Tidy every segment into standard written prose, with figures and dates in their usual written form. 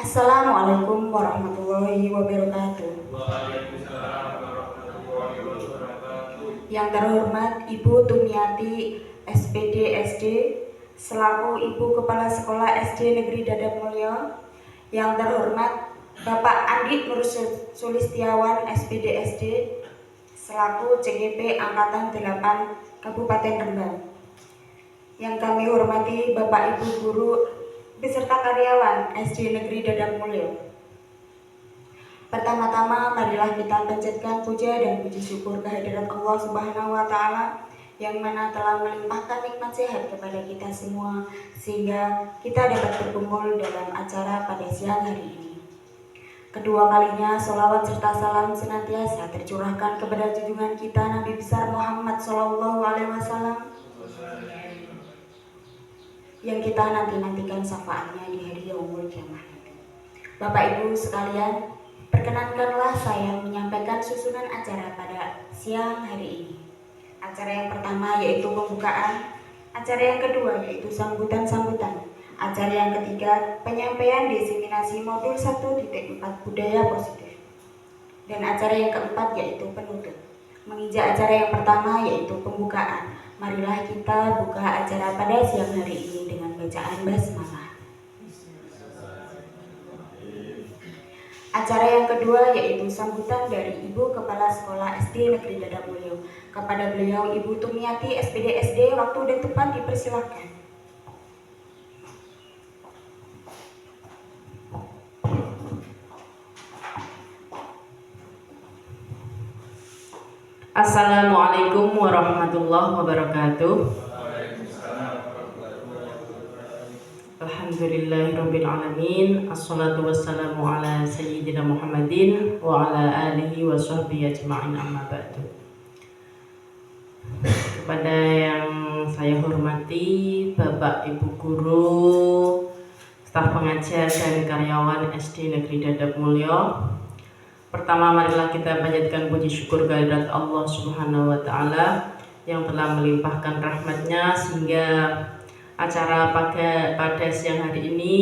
Assalamualaikum warahmatullahi wabarakatuh. Waalaikumsalam warahmatullahi wabarakatuh. Yang terhormat Ibu Tumiati SPD SD selaku Ibu Kepala Sekolah SD Negeri Dadap Mulyo. Yang terhormat Bapak Andi Nur Sulistiawan SPD SD selaku CGP Angkatan 8 Kabupaten Rembang. Yang kami hormati Bapak Ibu guru beserta karyawan SD Negeri Dadap Mulyo. Pertama-tama marilah kita panjatkan puja dan puji syukur kehadirat Allah Subhanahu wa taala yang mana telah melimpahkan nikmat sehat kepada kita semua sehingga kita dapat berkumpul dalam acara pada siang hari ini. Kedua kalinya sholawat serta salam senantiasa tercurahkan kepada junjungan kita Nabi besar Muhammad SAW yang kita nantikan syafaatnya di hari yaumul kiamah. Bapak Ibu sekalian, perkenankanlah saya menyampaikan susunan acara pada siang hari ini. Acara yang pertama yaitu pembukaan, acara yang kedua yaitu sambutan-sambutan, acara yang ketiga penyampaian diseminasi modul 1.4 budaya positif, dan acara yang keempat yaitu penutup. Menginjak acara yang pertama yaitu pembukaan, marilah kita buka acara pada siang hari ini dengan bacaan basmalah. Acara yang kedua yaitu sambutan dari Ibu Kepala Sekolah SD Negeri Dadap Mulyo. Kepada beliau Ibu Tumiati SPD SD, waktu dan tempat dipersilakan. Assalamualaikum warahmatullahi wabarakatuh. Alhamdulillahirrabbilalamin. Assalatu wassalamu ala sayyidina Muhammadin wa ala alihi wa sahbihi ajma'in, amma ba'du. Kepada yang saya hormati Bapak Ibu guru, staf pengajar dan karyawan SD Negeri Dadap Mulyo, pertama marilah kita panjatkan puji syukur kehadirat Allah Subhanahu wa taala yang telah melimpahkan rahmatnya sehingga acara pada siang hari ini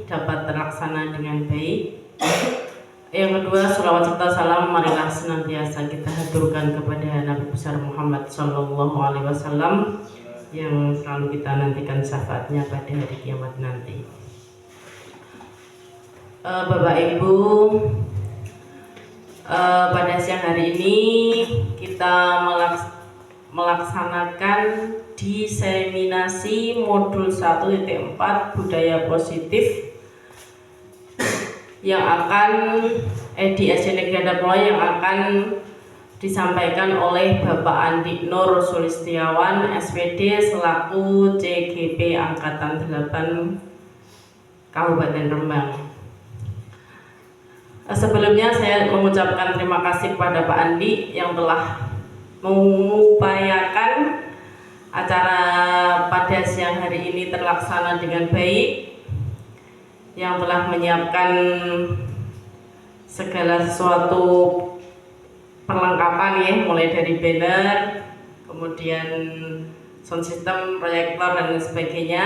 dapat terlaksana dengan baik. Yang kedua, sholawat serta salam marilah senantiasa kita haturkan kepada Nabi besar Muhammad SAW yang selalu kita nantikan syafaatnya pada hari kiamat nanti. Bapak Ibu, pada siang hari ini kita melaksanakan diseminasi modul 1.4 budaya positif yang akan di SD Negeri Dadap Mulyo yang akan disampaikan oleh Bapak Andi Nur Sulistiawan SPD selaku CGP Angkatan 8 Kabupaten Rembang. Sebelumnya saya mengucapkan terima kasih kepada Pak Andi yang telah mengupayakan acara pada siang hari ini terlaksana dengan baik, yang telah menyiapkan segala sesuatu perlengkapan ya, mulai dari banner, kemudian sound system, proyektor dan sebagainya.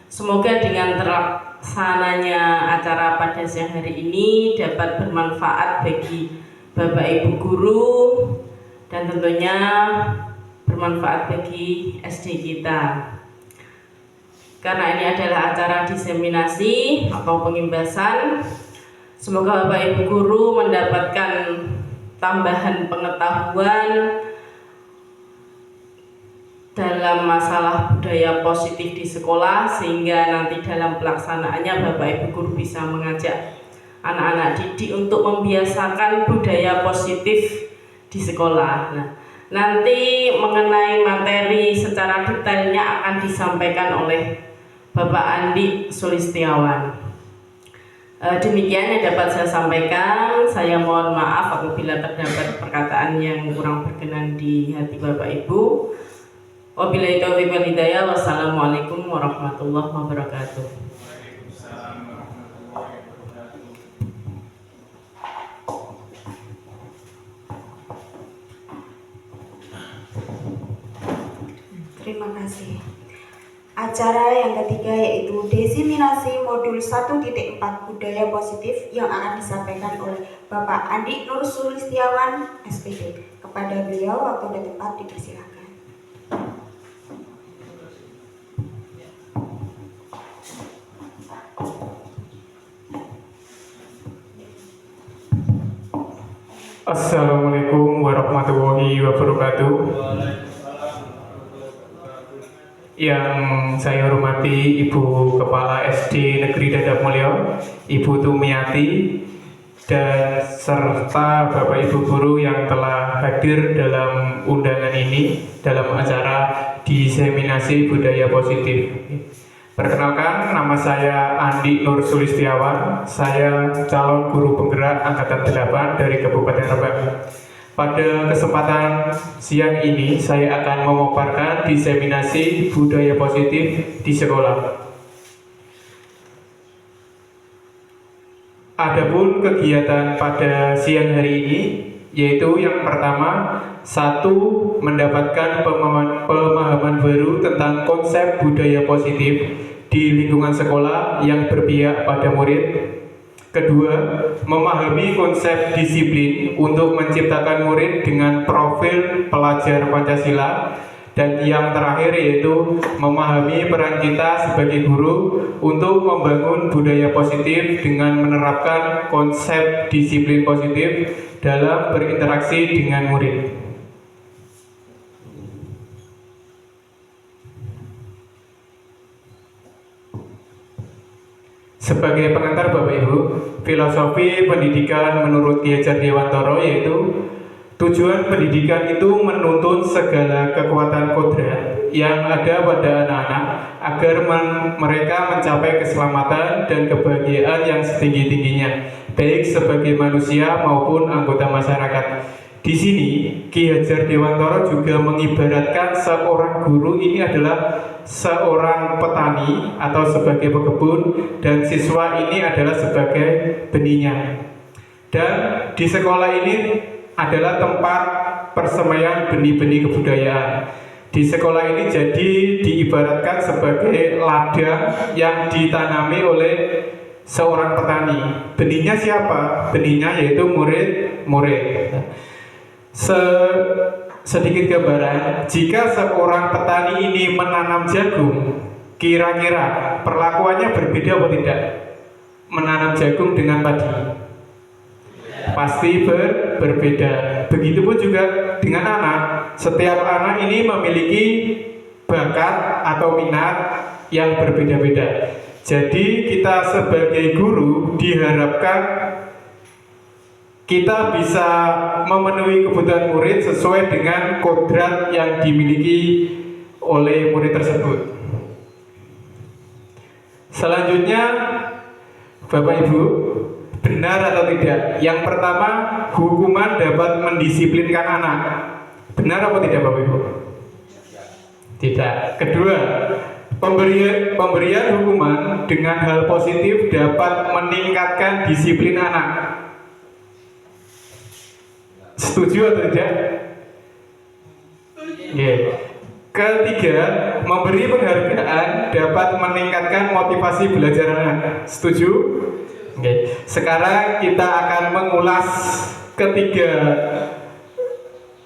Semoga dengan terlaksananya acara pada siang hari ini dapat bermanfaat bagi Bapak Ibu guru dan tentunya bermanfaat bagi SD kita. Karena ini adalah acara diseminasi atau pengimbasan, semoga Bapak Ibu guru mendapatkan tambahan pengetahuan dalam masalah budaya positif di sekolah, sehingga nanti dalam pelaksanaannya Bapak Ibu guru bisa mengajak anak-anak didik untuk membiasakan budaya positif di sekolah. Nah, nanti mengenai materi secara detailnya akan disampaikan oleh Bapak Andi Sulistiawan. Demikian yang dapat saya sampaikan. Saya mohon maaf apabila terdapat perkataan yang kurang berkenan di hati Bapak Ibu. Wabillahi taufiq wal hidayah. Wassalamualaikum warahmatullahi wabarakatuh. Terima kasih. Acara yang ketiga yaitu diseminasi modul 1.4 budaya positif yang akan disampaikan oleh Bapak Andi Nur Sulistiawan, SPD. Kepada beliau waktu dan tempat dipersilakan. Assalamualaikum warahmatullahi wabarakatuh. Yang saya hormati Ibu Kepala SD Negeri Dadap Mulyo, Ibu Tumiati, dan serta Bapak Ibu Guru yang telah hadir dalam undangan ini dalam acara diseminasi budaya positif. Perkenalkan, nama saya Andi Nur Sulistiawan. Saya calon guru penggerak Angkatan 8 dari Kabupaten Rembang. Pada kesempatan siang ini, saya akan memaparkan diseminasi budaya positif di sekolah. Adapun kegiatan pada siang hari ini, yaitu yang pertama, satu, mendapatkan pemahaman baru tentang konsep budaya positif di lingkungan sekolah yang berpihak pada murid. Kedua, memahami konsep disiplin untuk menciptakan murid dengan profil pelajar Pancasila. Dan yang terakhir yaitu memahami peran kita sebagai guru untuk membangun budaya positif dengan menerapkan konsep disiplin positif dalam berinteraksi dengan murid. Sebagai pengantar Bapak Ibu, filosofi pendidikan menurut Ki Hajar Dewantara yaitu tujuan pendidikan itu menuntun segala kekuatan kodrat yang ada pada anak-anak agar mereka mencapai keselamatan dan kebahagiaan yang setinggi-tingginya, baik sebagai manusia maupun anggota masyarakat. Di sini Ki Hajar Dewantara juga mengibaratkan seorang guru ini adalah seorang petani atau sebagai pekebun, dan siswa ini adalah sebagai benihnya. Dan di sekolah ini adalah tempat persemaian benih-benih kebudayaan. Di sekolah ini jadi diibaratkan sebagai ladang yang ditanami oleh seorang petani. Benihnya siapa? Benihnya yaitu murid-murid. Sedikit gambaran, jika seorang petani ini menanam jagung, kira-kira perlakuannya berbeda atau tidak? Menanam jagung dengan padi pasti berbeda. Begitupun juga dengan anak. Setiap anak ini memiliki bakat atau minat yang berbeda-beda. Jadi kita sebagai guru diharapkan kita bisa memenuhi kebutuhan murid sesuai dengan kodrat yang dimiliki oleh murid tersebut. Selanjutnya, Bapak Ibu, benar atau tidak? Yang pertama, hukuman dapat mendisiplinkan anak. Benar atau tidak, Bapak Ibu? Tidak. Kedua, pemberian hukuman dengan hal positif dapat meningkatkan disiplin anak. Setuju atau tidak? Ketiga, memberi penghargaan dapat meningkatkan motivasi belajar anak. Setuju? Sekarang kita akan mengulas ketiga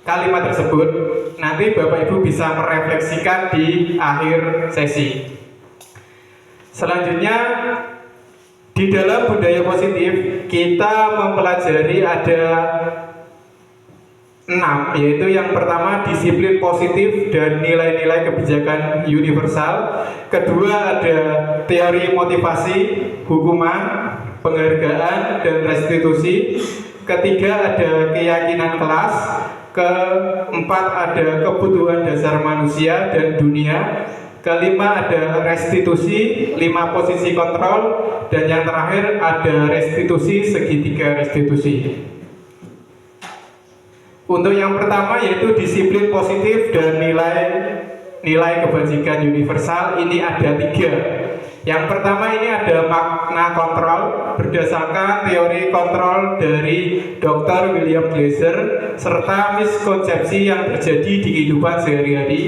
kalimat tersebut. Nanti Bapak Ibu bisa merefleksikan di akhir sesi. Selanjutnya, di dalam budaya positif kita mempelajari ada 6, yaitu yang pertama disiplin positif dan nilai-nilai kebijakan universal. Kedua ada teori motivasi, hukuman, penghargaan, dan restitusi. Ketiga ada keyakinan kelas. Keempat ada kebutuhan dasar manusia dan dunia. Kelima ada restitusi, 5 posisi kontrol. Dan yang terakhir ada restitusi, segitiga restitusi. Untuk yang pertama yaitu disiplin positif dan nilai kebajikan universal, ini ada 3. Yang pertama ini ada makna kontrol berdasarkan teori kontrol dari Dr. William Glasser serta miskonsepsi yang terjadi di kehidupan sehari-hari.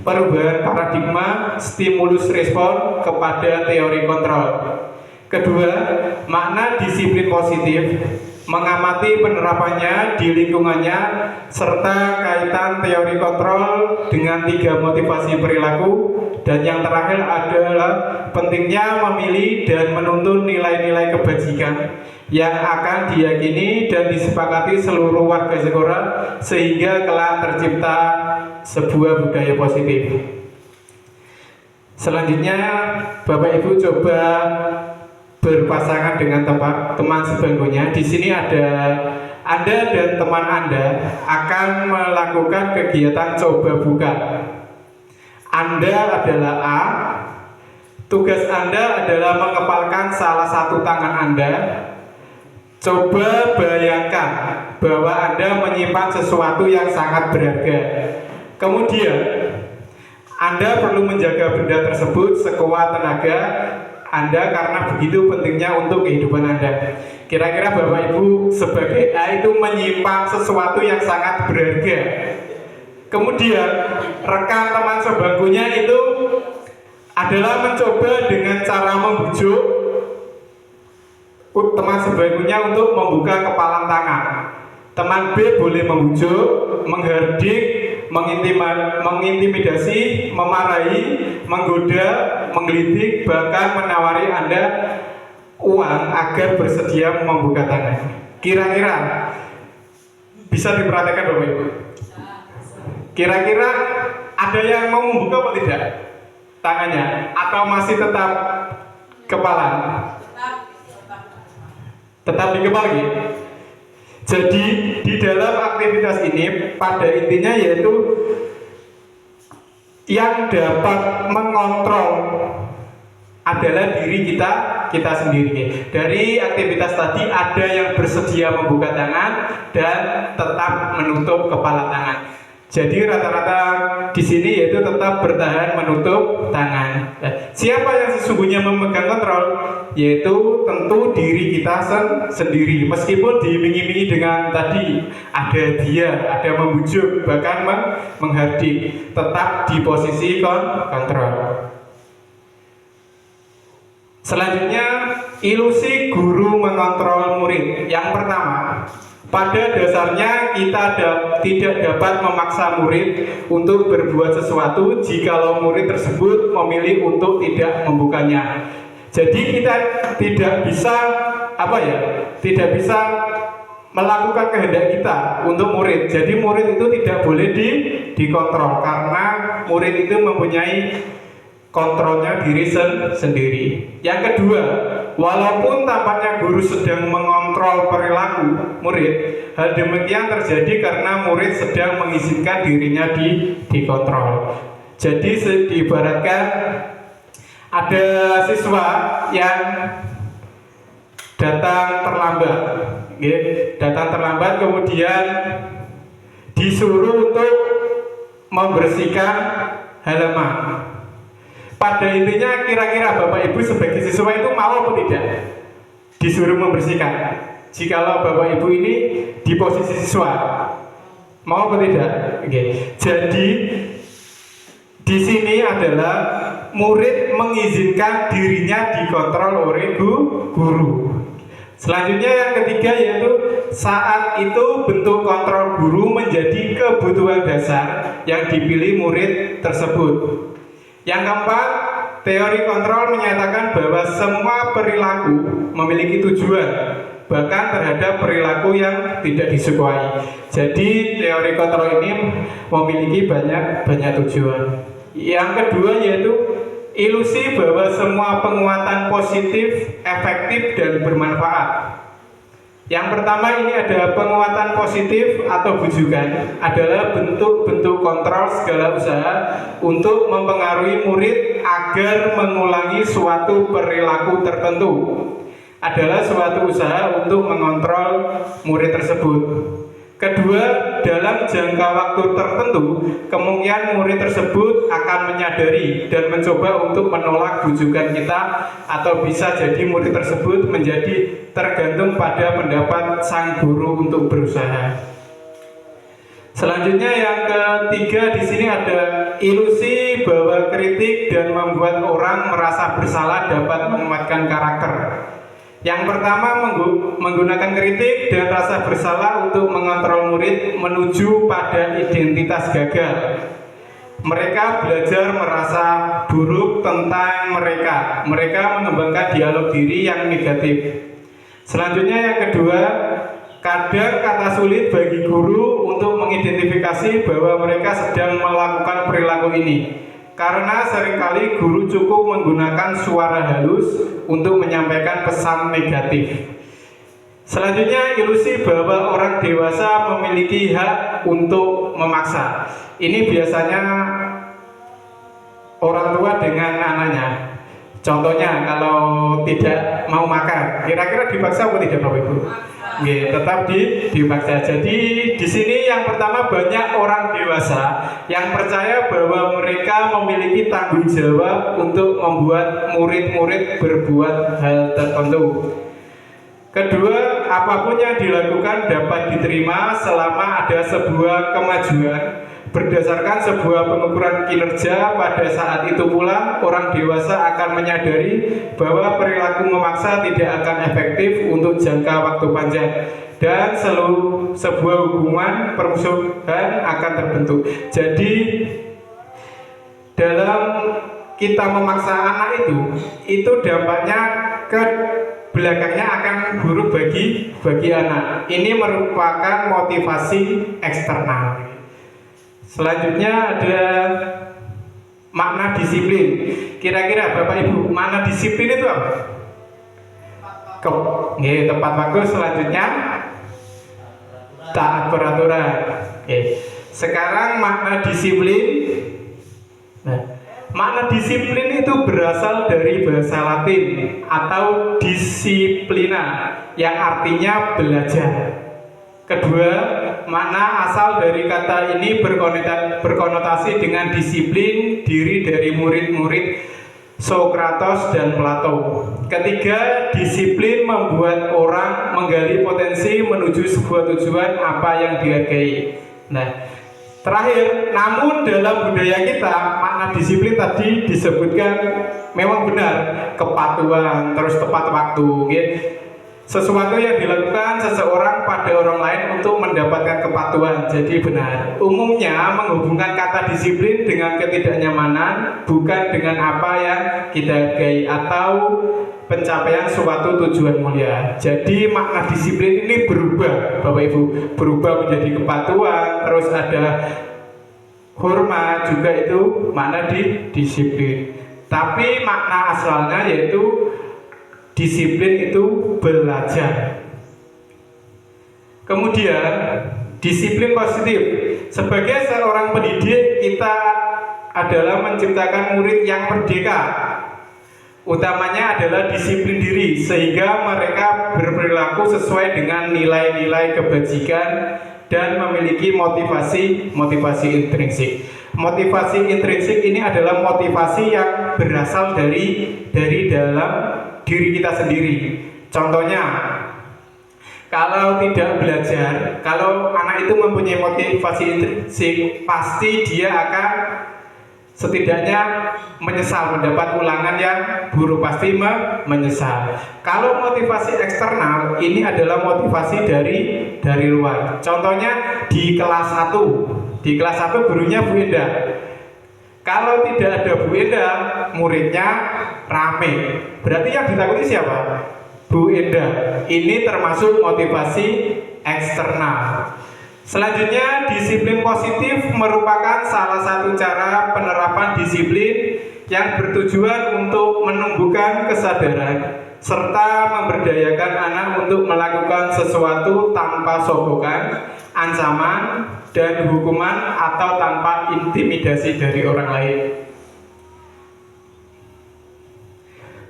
perubahan paradigma stimulus respon kepada teori kontrol. Kedua, makna disiplin positif, mengamati penerapannya di lingkungannya, serta kaitan teori kontrol dengan 3 motivasi perilaku. Dan yang terakhir adalah pentingnya memilih dan menuntun nilai-nilai kebajikan yang akan diyakini dan disepakati seluruh warga sekolah sehingga kelak tercipta sebuah budaya positif. Selanjutnya, Bapak Ibu coba berpasangan dengan teman sebangkunya. Di sini ada Anda dan teman Anda akan melakukan kegiatan coba buka. Anda adalah A. Tugas Anda adalah mengepalkan salah satu tangan Anda. Coba bayangkan bahwa Anda menyimpan sesuatu yang sangat berharga. Kemudian Anda perlu menjaga benda tersebut sekuat tenaga Anda karena begitu pentingnya untuk kehidupan Anda. Kira-kira Bapak Ibu sebagai A itu menyimpan sesuatu yang sangat berharga. Kemudian rekan teman sebangkunya itu adalah mencoba dengan cara membujuk teman sebangkunya untuk membuka kepalan tangan. Teman B boleh membujuk, menghardik, mengintimidasi, memarahi, menggoda, menggelitik, bahkan menawari Anda uang agar bersedia membuka tangan. Kira-kira bisa diperhatikan Bapak Ibu? Kira-kira ada yang mau membuka atau tidak tangannya? Atau masih tetap kepalan? Tetap dikepal gitu. Jadi di dalam aktivitas ini pada intinya yaitu yang dapat mengontrol adalah diri kita sendiri. Dari aktivitas tadi ada yang bersedia membuka tangan dan tetap menutup kepala tangan. Jadi rata-rata di sini yaitu tetap bertahan menutup tangan. Siapa yang sesungguhnya memegang kontrol? Yaitu tentu diri kita sendiri. Meskipun diiming-imingi dengan tadi ada dia, ada membujuk, bahkan menghardik, tetap di posisi kontrol. Selanjutnya, ilusi guru mengontrol murid. Yang pertama, pada dasarnya kita tidak dapat memaksa murid untuk berbuat sesuatu jikalau murid tersebut memilih untuk tidak membukanya. Jadi kita tidak bisa tidak bisa melakukan kehendak kita untuk murid. Jadi murid itu tidak boleh dikontrol karena murid itu mempunyai kontrolnya diri sendiri. Yang kedua, walaupun tampaknya guru sedang mengontrol perilaku murid, hal demikian terjadi karena murid sedang mengizinkan dirinya dikontrol. Jadi diibaratkan ada siswa yang datang terlambat, kemudian disuruh untuk membersihkan halaman. Pada intinya kira-kira Bapak Ibu sebagai siswa itu mau atau tidak disuruh membersihkan? Jikalau Bapak Ibu ini di posisi siswa, mau atau tidak? Oke. Jadi di sini adalah murid mengizinkan dirinya dikontrol oleh guru. Selanjutnya yang ketiga yaitu saat itu bentuk kontrol guru menjadi kebutuhan dasar yang dipilih murid tersebut. Yang keempat, teori kontrol menyatakan bahwa semua perilaku memiliki tujuan, bahkan terhadap perilaku yang tidak disukai. Jadi teori kontrol ini memiliki banyak tujuan. Yang kedua yaitu ilusi bahwa semua penguatan positif, efektif dan bermanfaat. Yang pertama ini ada penguatan positif atau bujukan adalah bentuk-bentuk kontrol segala usaha untuk mempengaruhi murid agar mengulangi suatu perilaku tertentu. Adalah suatu usaha untuk mengontrol murid tersebut. Kedua, dalam jangka waktu tertentu, kemungkinan murid tersebut akan menyadari dan mencoba untuk menolak bujukan kita, atau bisa jadi murid tersebut menjadi tergantung pada pendapat sang guru untuk berusaha. Selanjutnya yang ketiga di sini ada ilusi bahwa kritik dan membuat orang merasa bersalah dapat menguatkan karakter. Yang pertama, menggunakan kritik dan rasa bersalah untuk mengontrol murid menuju pada identitas gagal. Mereka belajar merasa buruk tentang mereka. Mereka mengembangkan dialog diri yang negatif. Selanjutnya yang kedua, kadang kata sulit bagi guru untuk mengidentifikasi bahwa mereka sedang melakukan perilaku ini. Karena seringkali guru cukup menggunakan suara halus untuk menyampaikan pesan negatif. Selanjutnya, ilusi bahwa orang dewasa memiliki hak untuk memaksa. Ini biasanya orang tua dengan anaknya. Contohnya, kalau tidak mau makan, kira-kira dipaksa atau tidak, Bapak Ibu? Ya, tetap dipaksa. Jadi di sini yang pertama, banyak orang dewasa yang percaya bahwa mereka memiliki tanggung jawab untuk membuat murid-murid berbuat hal tertentu. Kedua, apapun yang dilakukan dapat diterima selama ada sebuah kemajuan berdasarkan sebuah pengukuran kinerja. Pada saat itu pula orang dewasa akan menyadari bahwa perilaku memaksa tidak akan efektif untuk jangka waktu panjang dan sebuah hubungan permusuhan akan terbentuk. Jadi dalam kita memaksa anak itu dampaknya ke belakangnya akan buruk bagi anak. Ini merupakan motivasi eksternal. Selanjutnya ada makna disiplin. Kira-kira Bapak Ibu, makna disiplin itu apa? Tepat waktu. Selanjutnya taat peraturan. Sekarang makna disiplin. Makna disiplin itu berasal dari bahasa Latin atau disiplina yang artinya belajar. Kedua, makna asal dari kata ini berkonotasi dengan disiplin diri dari murid-murid Sokrates dan Plato. Ketiga, disiplin membuat orang menggali potensi menuju sebuah tujuan apa yang dihargai. Terakhir, namun dalam budaya kita, makna disiplin tadi disebutkan memang benar, kepatuhan, terus tepat waktu, sesuatu yang dilakukan seseorang pada orang lain untuk mendapatkan kepatuhan. Jadi benar. Umumnya menghubungkan kata disiplin dengan ketidaknyamanan, bukan dengan apa yang kita hargai atau pencapaian suatu tujuan mulia. Jadi makna disiplin ini berubah, Bapak Ibu, berubah menjadi kepatuhan, terus ada hormat juga, itu makna disiplin. Tapi makna asalnya yaitu disiplin itu belajar. Kemudian disiplin positif. Sebagai seorang pendidik, kita adalah menciptakan murid yang merdeka. Utamanya adalah disiplin diri, sehingga mereka berperilaku sesuai dengan nilai-nilai kebajikan dan memiliki motivasi intrinsik. Motivasi intrinsik ini adalah motivasi yang berasal dari dalam diri kita sendiri. Contohnya, kalau tidak belajar, kalau anak itu mempunyai motivasi intrinsik, pasti dia akan setidaknya menyesal mendapat ulangan yang buruk, pasti menyesal. Kalau motivasi eksternal, ini adalah motivasi dari luar. Contohnya di kelas 1. Di kelas 1 gurunya Bu Enda. Kalau tidak ada Bu Enda, muridnya rame. Berarti yang ditakuti siapa? Bu Enda. Ini termasuk motivasi eksternal. Selanjutnya, disiplin positif merupakan salah satu cara penerapan disiplin yang bertujuan untuk menumbuhkan kesadaran serta memberdayakan anak untuk melakukan sesuatu tanpa sogokan, ancaman, dan hukuman atau tanpa intimidasi dari orang lain.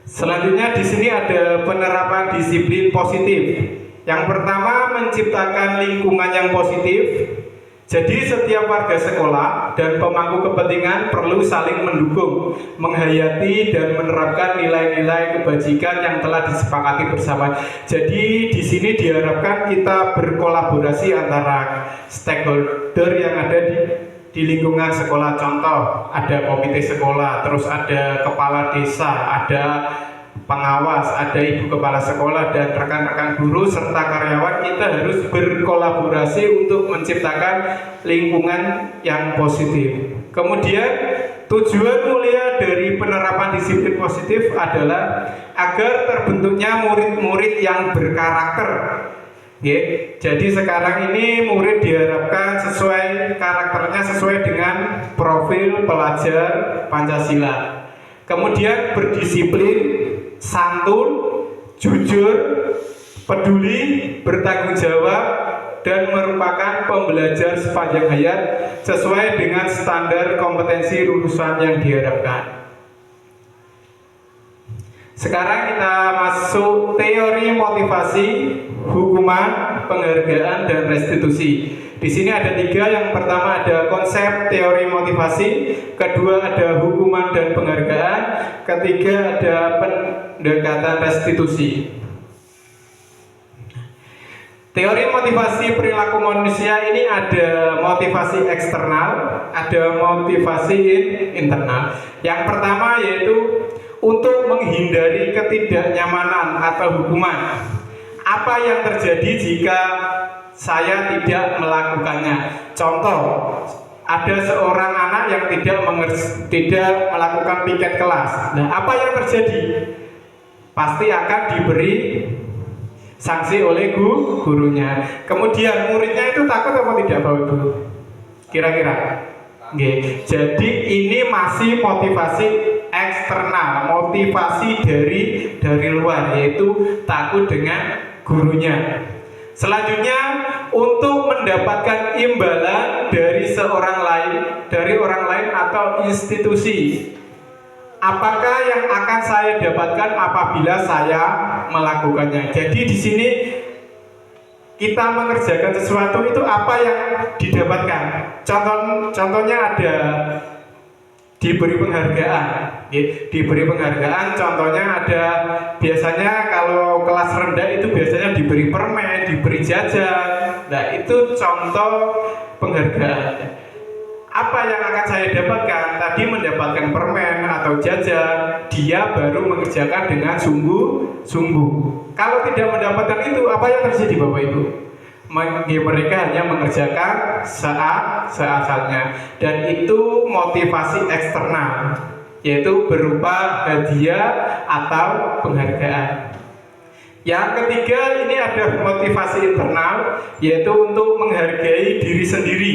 Selanjutnya di sini ada penerapan disiplin positif. Yang pertama, menciptakan lingkungan yang positif. Jadi setiap warga sekolah dan pemangku kepentingan perlu saling mendukung, menghayati dan menerapkan nilai-nilai kebajikan yang telah disepakati bersama. Jadi di sini diharapkan kita berkolaborasi antara stakeholder yang ada di lingkungan sekolah. Contoh, ada komite sekolah, terus ada kepala desa, ada pengawas, ada ibu kepala sekolah dan rekan-rekan guru serta karyawan. Kita harus berkolaborasi untuk menciptakan lingkungan yang positif. Kemudian tujuan mulia dari penerapan disiplin positif adalah agar terbentuknya murid-murid yang berkarakter. Jadi sekarang ini murid diharapkan sesuai karakternya, sesuai dengan profil pelajar Pancasila. Kemudian berdisiplin, santun, jujur, peduli, bertanggung jawab, dan merupakan pembelajar sepanjang hayat sesuai dengan standar kompetensi lulusan yang diharapkan. Sekarang kita masuk teori motivasi, hukuman, penghargaan, dan restitusi. Di sini ada 3. Yang pertama ada konsep teori motivasi, kedua ada hukuman dan penghargaan, ketiga ada pendekatan restitusi. Teori motivasi perilaku manusia ini ada motivasi eksternal, ada motivasi internal. Yang pertama yaitu untuk menghindari ketidaknyamanan atau hukuman. Apa yang terjadi jika saya tidak melakukannya? Contoh, ada seorang anak yang tidak melakukan piket kelas. Nah, apa yang terjadi? Pasti akan diberi sanksi oleh gurunya. Kemudian muridnya itu takut apa tidak, Bapak Ibu? Kira-kira? Jadi ini masih motivasi eksternal, motivasi dari luar, yaitu takut dengan gurunya. Selanjutnya, untuk mendapatkan imbalan dari orang lain atau institusi. Apakah yang akan saya dapatkan apabila saya melakukannya? Jadi di sini kita mengerjakan sesuatu itu apa yang didapatkan? Contohnya ada diberi penghargaan. Diberi penghargaan, contohnya ada biasanya kalau kelas rendah itu biasanya diberi permen, diberi jajan. Nah, itu contoh penghargaan. Apa yang akan saya dapatkan? Tadi mendapatkan permen atau jajan, dia baru mengerjakan dengan sungguh-sungguh. Kalau tidak mendapatkan itu, apa yang terjadi, Bapak Ibu? Mereka hanya mengerjakan seadanya, dan itu motivasi eksternal, yaitu berupa hadiah atau penghargaan. Yang ketiga, ini ada motivasi internal, yaitu untuk menghargai diri sendiri.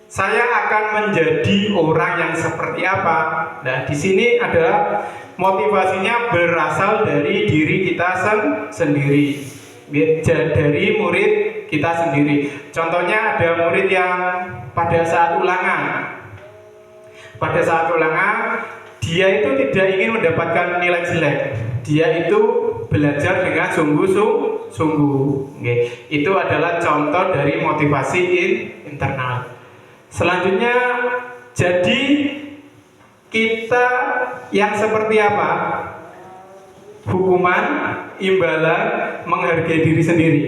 Saya akan menjadi orang yang seperti apa? Nah, di sini adalah motivasinya berasal dari diri kita sendiri, dari murid kita sendiri. Contohnya ada murid yang pada saat ulangan, dia itu tidak ingin mendapatkan nilai jelek. Dia itu belajar dengan sungguh-sungguh. Itu adalah contoh dari motivasi internal. Selanjutnya, jadi kita yang seperti apa? Hukuman, imbalan, menghargai diri sendiri.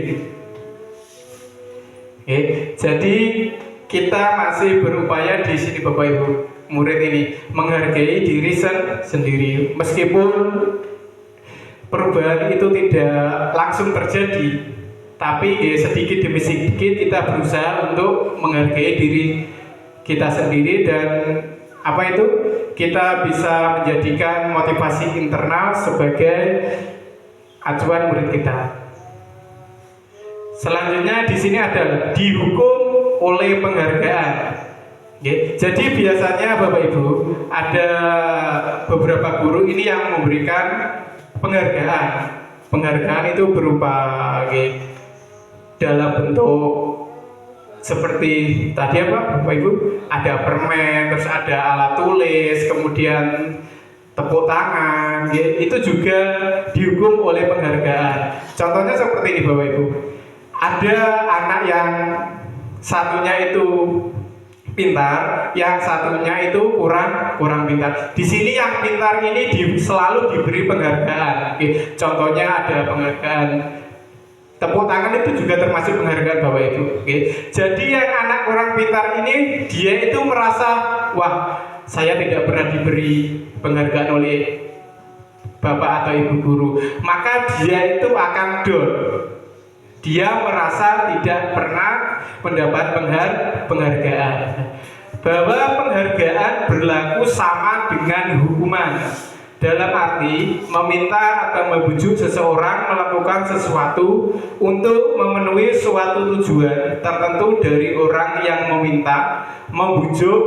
Jadi kita masih berupaya di sini, Bapak Ibu, murid ini menghargai diri sendiri. Meskipun perubahan itu tidak langsung terjadi, tapi sedikit demi sedikit kita berusaha untuk menghargai diri kita sendiri, dan kita bisa menjadikan motivasi internal sebagai acuan murid kita. Selanjutnya di sini ada dihukum oleh penghargaan. Jadi biasanya Bapak Ibu ada beberapa guru ini yang memberikan penghargaan. Penghargaan itu berupa dalam bentuk seperti tadi Bapak Ibu, ada permen, terus ada alat tulis, kemudian tepuk tangan, itu juga dihukum oleh penghargaan. Contohnya seperti ini Bapak Ibu, ada anak yang satunya itu pintar, yang satunya itu kurang pintar. Di sini yang pintar ini selalu diberi penghargaan. Contohnya ada penghargaan Tepuk tangan itu juga termasuk penghargaan Bapak Ibu. Oke. Jadi yang anak orang pintar ini dia itu merasa, wah, saya tidak pernah diberi penghargaan oleh Bapak atau Ibu guru. Maka dia itu akan down. Dia merasa tidak pernah mendapat penghargaan. Bahwa penghargaan berlaku sama dengan hukuman. Dalam arti meminta atau membujuk seseorang melakukan sesuatu untuk memenuhi suatu tujuan tertentu dari orang yang meminta, membujuk,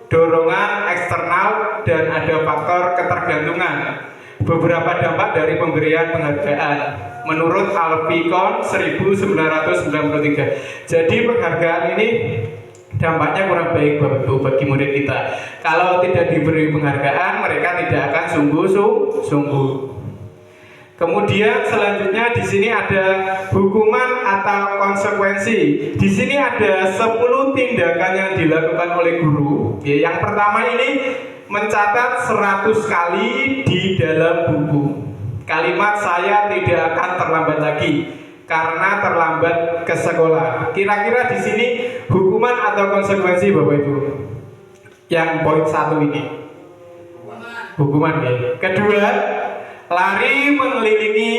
dorongan eksternal, dan ada faktor ketergantungan. Beberapa dampak dari pemberian penghargaan menurut Alficon 1993. Jadi penghargaan ini dampaknya kurang baik Bapak Ibu bagi murid kita. Kalau tidak diberi penghargaan, mereka tidak akan sungguh-sungguh. Kemudian selanjutnya di sini ada hukuman atau konsekuensi. Di sini ada 10 tindakan yang dilakukan oleh guru. Ya, yang pertama ini mencatat 100 kali di dalam buku kalimat saya tidak akan terlambat lagi karena terlambat ke sekolah. Kira-kira di sini hukuman atau konsekuensi Bapak Ibu? Yang poin 1 ini. Hukuman ya. Kedua, lari mengelilingi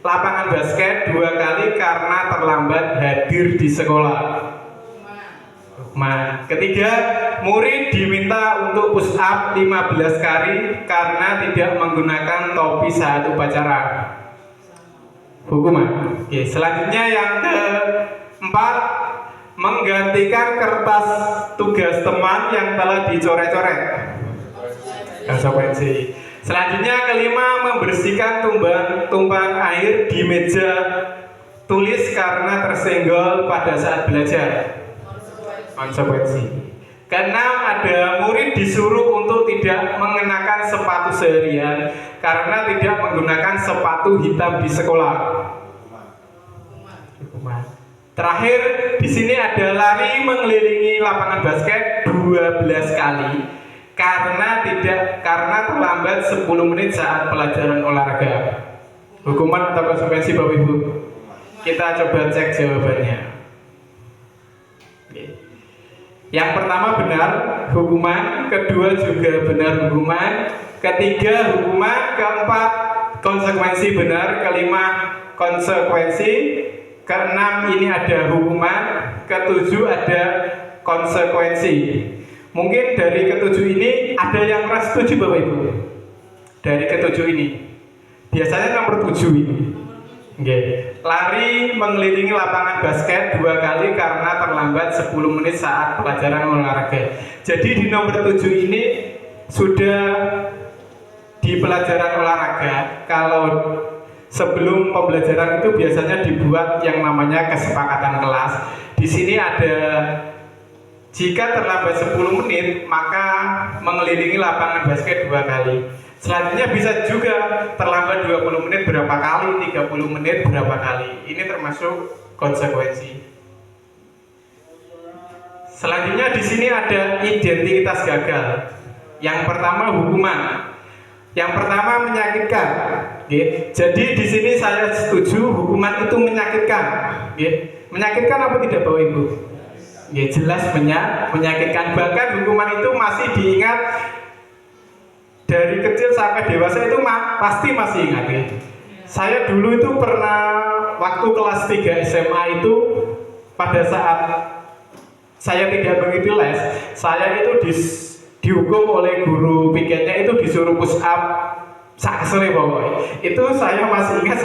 lapangan basket 2 kali karena terlambat hadir di sekolah. Hukuman. Ketiga, murid diminta untuk push up 15 kali karena tidak menggunakan topi saat upacara. Hukuman. Oke, selanjutnya yang keempat, menggantikan kertas tugas teman yang telah dicoret-coret. Konsekuensi. Selanjutnya kelima, membersihkan tumpahan air di meja tulis karena tersenggol pada saat belajar. Konsekuensi. Keenam, ada murid disuruh untuk tidak mengenakan sepatu seharian karena tidak menggunakan sepatu hitam di sekolah. Hukuman. Terakhir, di sini ada lari mengelilingi lapangan basket 12 kali karena terlambat 10 menit saat pelajaran olahraga. Hukuman atau konsekuensi Bapak Ibu? Kita coba cek jawabannya. Yang pertama benar hukuman, kedua juga benar hukuman, ketiga hukuman, keempat konsekuensi benar, kelima konsekuensi, keenam ini ada hukuman, ketujuh ada konsekuensi. Mungkin dari ketujuh ini ada yang merasa setuju Bapak Ibu? Dari ketujuh ini biasanya nomor 7 ini. Okay. Lari mengelilingi lapangan basket 2 kali karena terlambat 10 menit saat pelajaran olahraga. Jadi di nomor 7 ini sudah di pelajaran olahraga. Kalau sebelum pembelajaran itu biasanya dibuat yang namanya kesepakatan kelas. Di sini ada jika terlambat 10 menit maka mengelilingi lapangan basket 2 kali. Selanjutnya bisa juga terlambat 20 menit berapa kali, 30 menit berapa kali. Ini termasuk konsekuensi. Selanjutnya di sini ada identitas gagal. Yang pertama hukuman. Yang pertama menyakitkan. Jadi di sini saya setuju hukuman itu menyakitkan. Menyakitkan apa tidak Bapak Ibu? Jelas menyakitkan. Bahkan hukuman itu masih diingat dari kecil sampai dewasa itu pasti masih ingat ya. Saya dulu itu pernah waktu kelas 3 SMA itu pada saat saya tidak begitu les, saya itu dihukum oleh guru piketnya itu disuruh push up saksele pokoknya. Itu saya masih ingat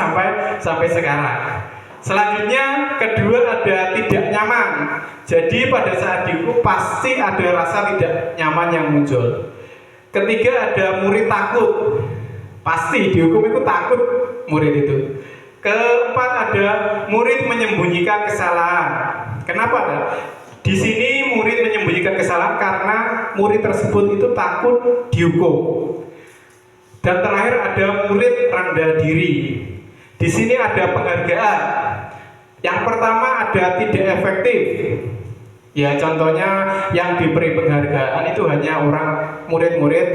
sampai sekarang. Selanjutnya kedua ada tidak nyaman. Jadi pada saat dihukum pasti ada rasa tidak nyaman yang muncul. Ketiga ada murid takut, pasti dihukum itu takut murid itu. Keempat ada murid menyembunyikan kesalahan. Kenapa? Di sini murid menyembunyikan kesalahan karena murid tersebut itu takut dihukum. Dan terakhir ada murid rendah diri. Di sini ada penghargaan. Yang pertama ada tidak efektif. Ya contohnya yang diberi penghargaan itu hanya murid-murid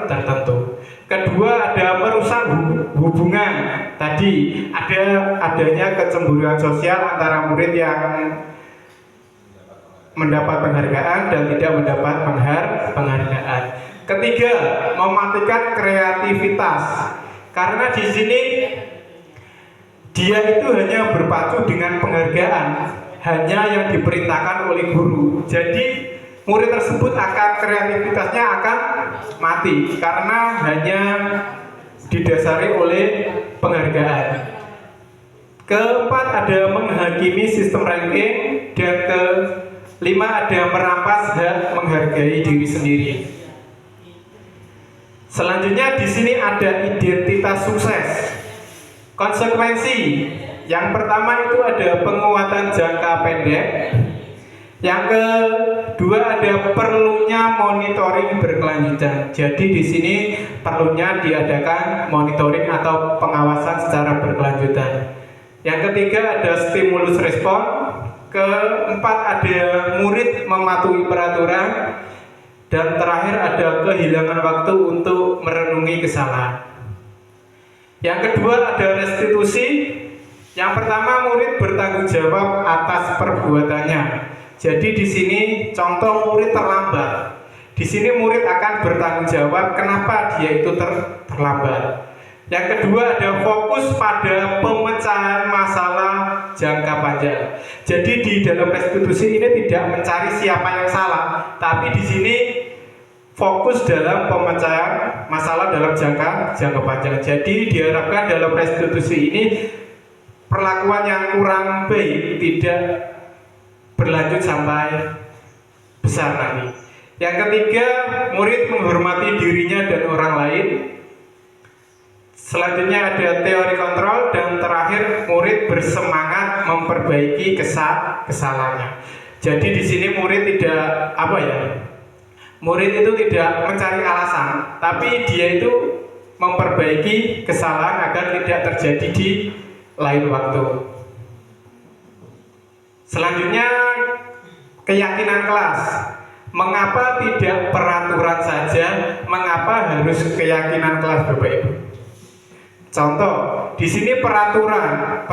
tertentu. Kedua ada merusak hubungan. Tadi tadi adanya kecemburuan sosial antara murid yang mendapat penghargaan dan tidak mendapat penghargaan. Ketiga, mematikan kreativitas. Karena di sini dia itu hanya berpacu dengan penghargaan, hanya yang diperintahkan oleh guru. Jadi murid tersebut kreativitasnya akan mati karena hanya didasari oleh penghargaan. Keempat, ada menghakimi sistem ranking, dan kelima ada merampas hak menghargai diri sendiri. Selanjutnya di sini ada identitas sukses. Konsekuensi yang pertama itu ada penguatan jangka pendek. Yang kedua ada perlunya monitoring berkelanjutan. Jadi di sini perlunya diadakan monitoring atau pengawasan secara berkelanjutan. Yang ketiga ada stimulus respon. Keempat ada murid mematuhi peraturan. Dan terakhir ada kehilangan waktu untuk merenungi kesalahan. Yang kedua ada restitusi. Yang pertama murid bertanggung jawab atas perbuatannya. Jadi di sini contoh murid terlambat. Di sini murid akan bertanggung jawab kenapa dia itu terlambat. Yang kedua ada fokus pada pemecahan masalah jangka panjang. Jadi di dalam restitusi ini tidak mencari siapa yang salah, tapi di sini fokus dalam pemecahan masalah dalam jangka panjang. Jadi diharapkan dalam restitusi ini perlakuan yang kurang baik tidak berlanjut sampai besar nanti. Yang ketiga, murid menghormati dirinya dan orang lain. Selanjutnya ada teori kontrol, dan terakhir murid bersemangat memperbaiki kesalahannya. Jadi di sini murid tidak murid itu tidak mencari alasan, tapi dia itu memperbaiki kesalahan agar tidak terjadi di lain waktu. Selanjutnya keyakinan kelas. Mengapa tidak peraturan saja? Mengapa harus keyakinan kelas, Bapak Ibu? Contoh, di sini peraturan.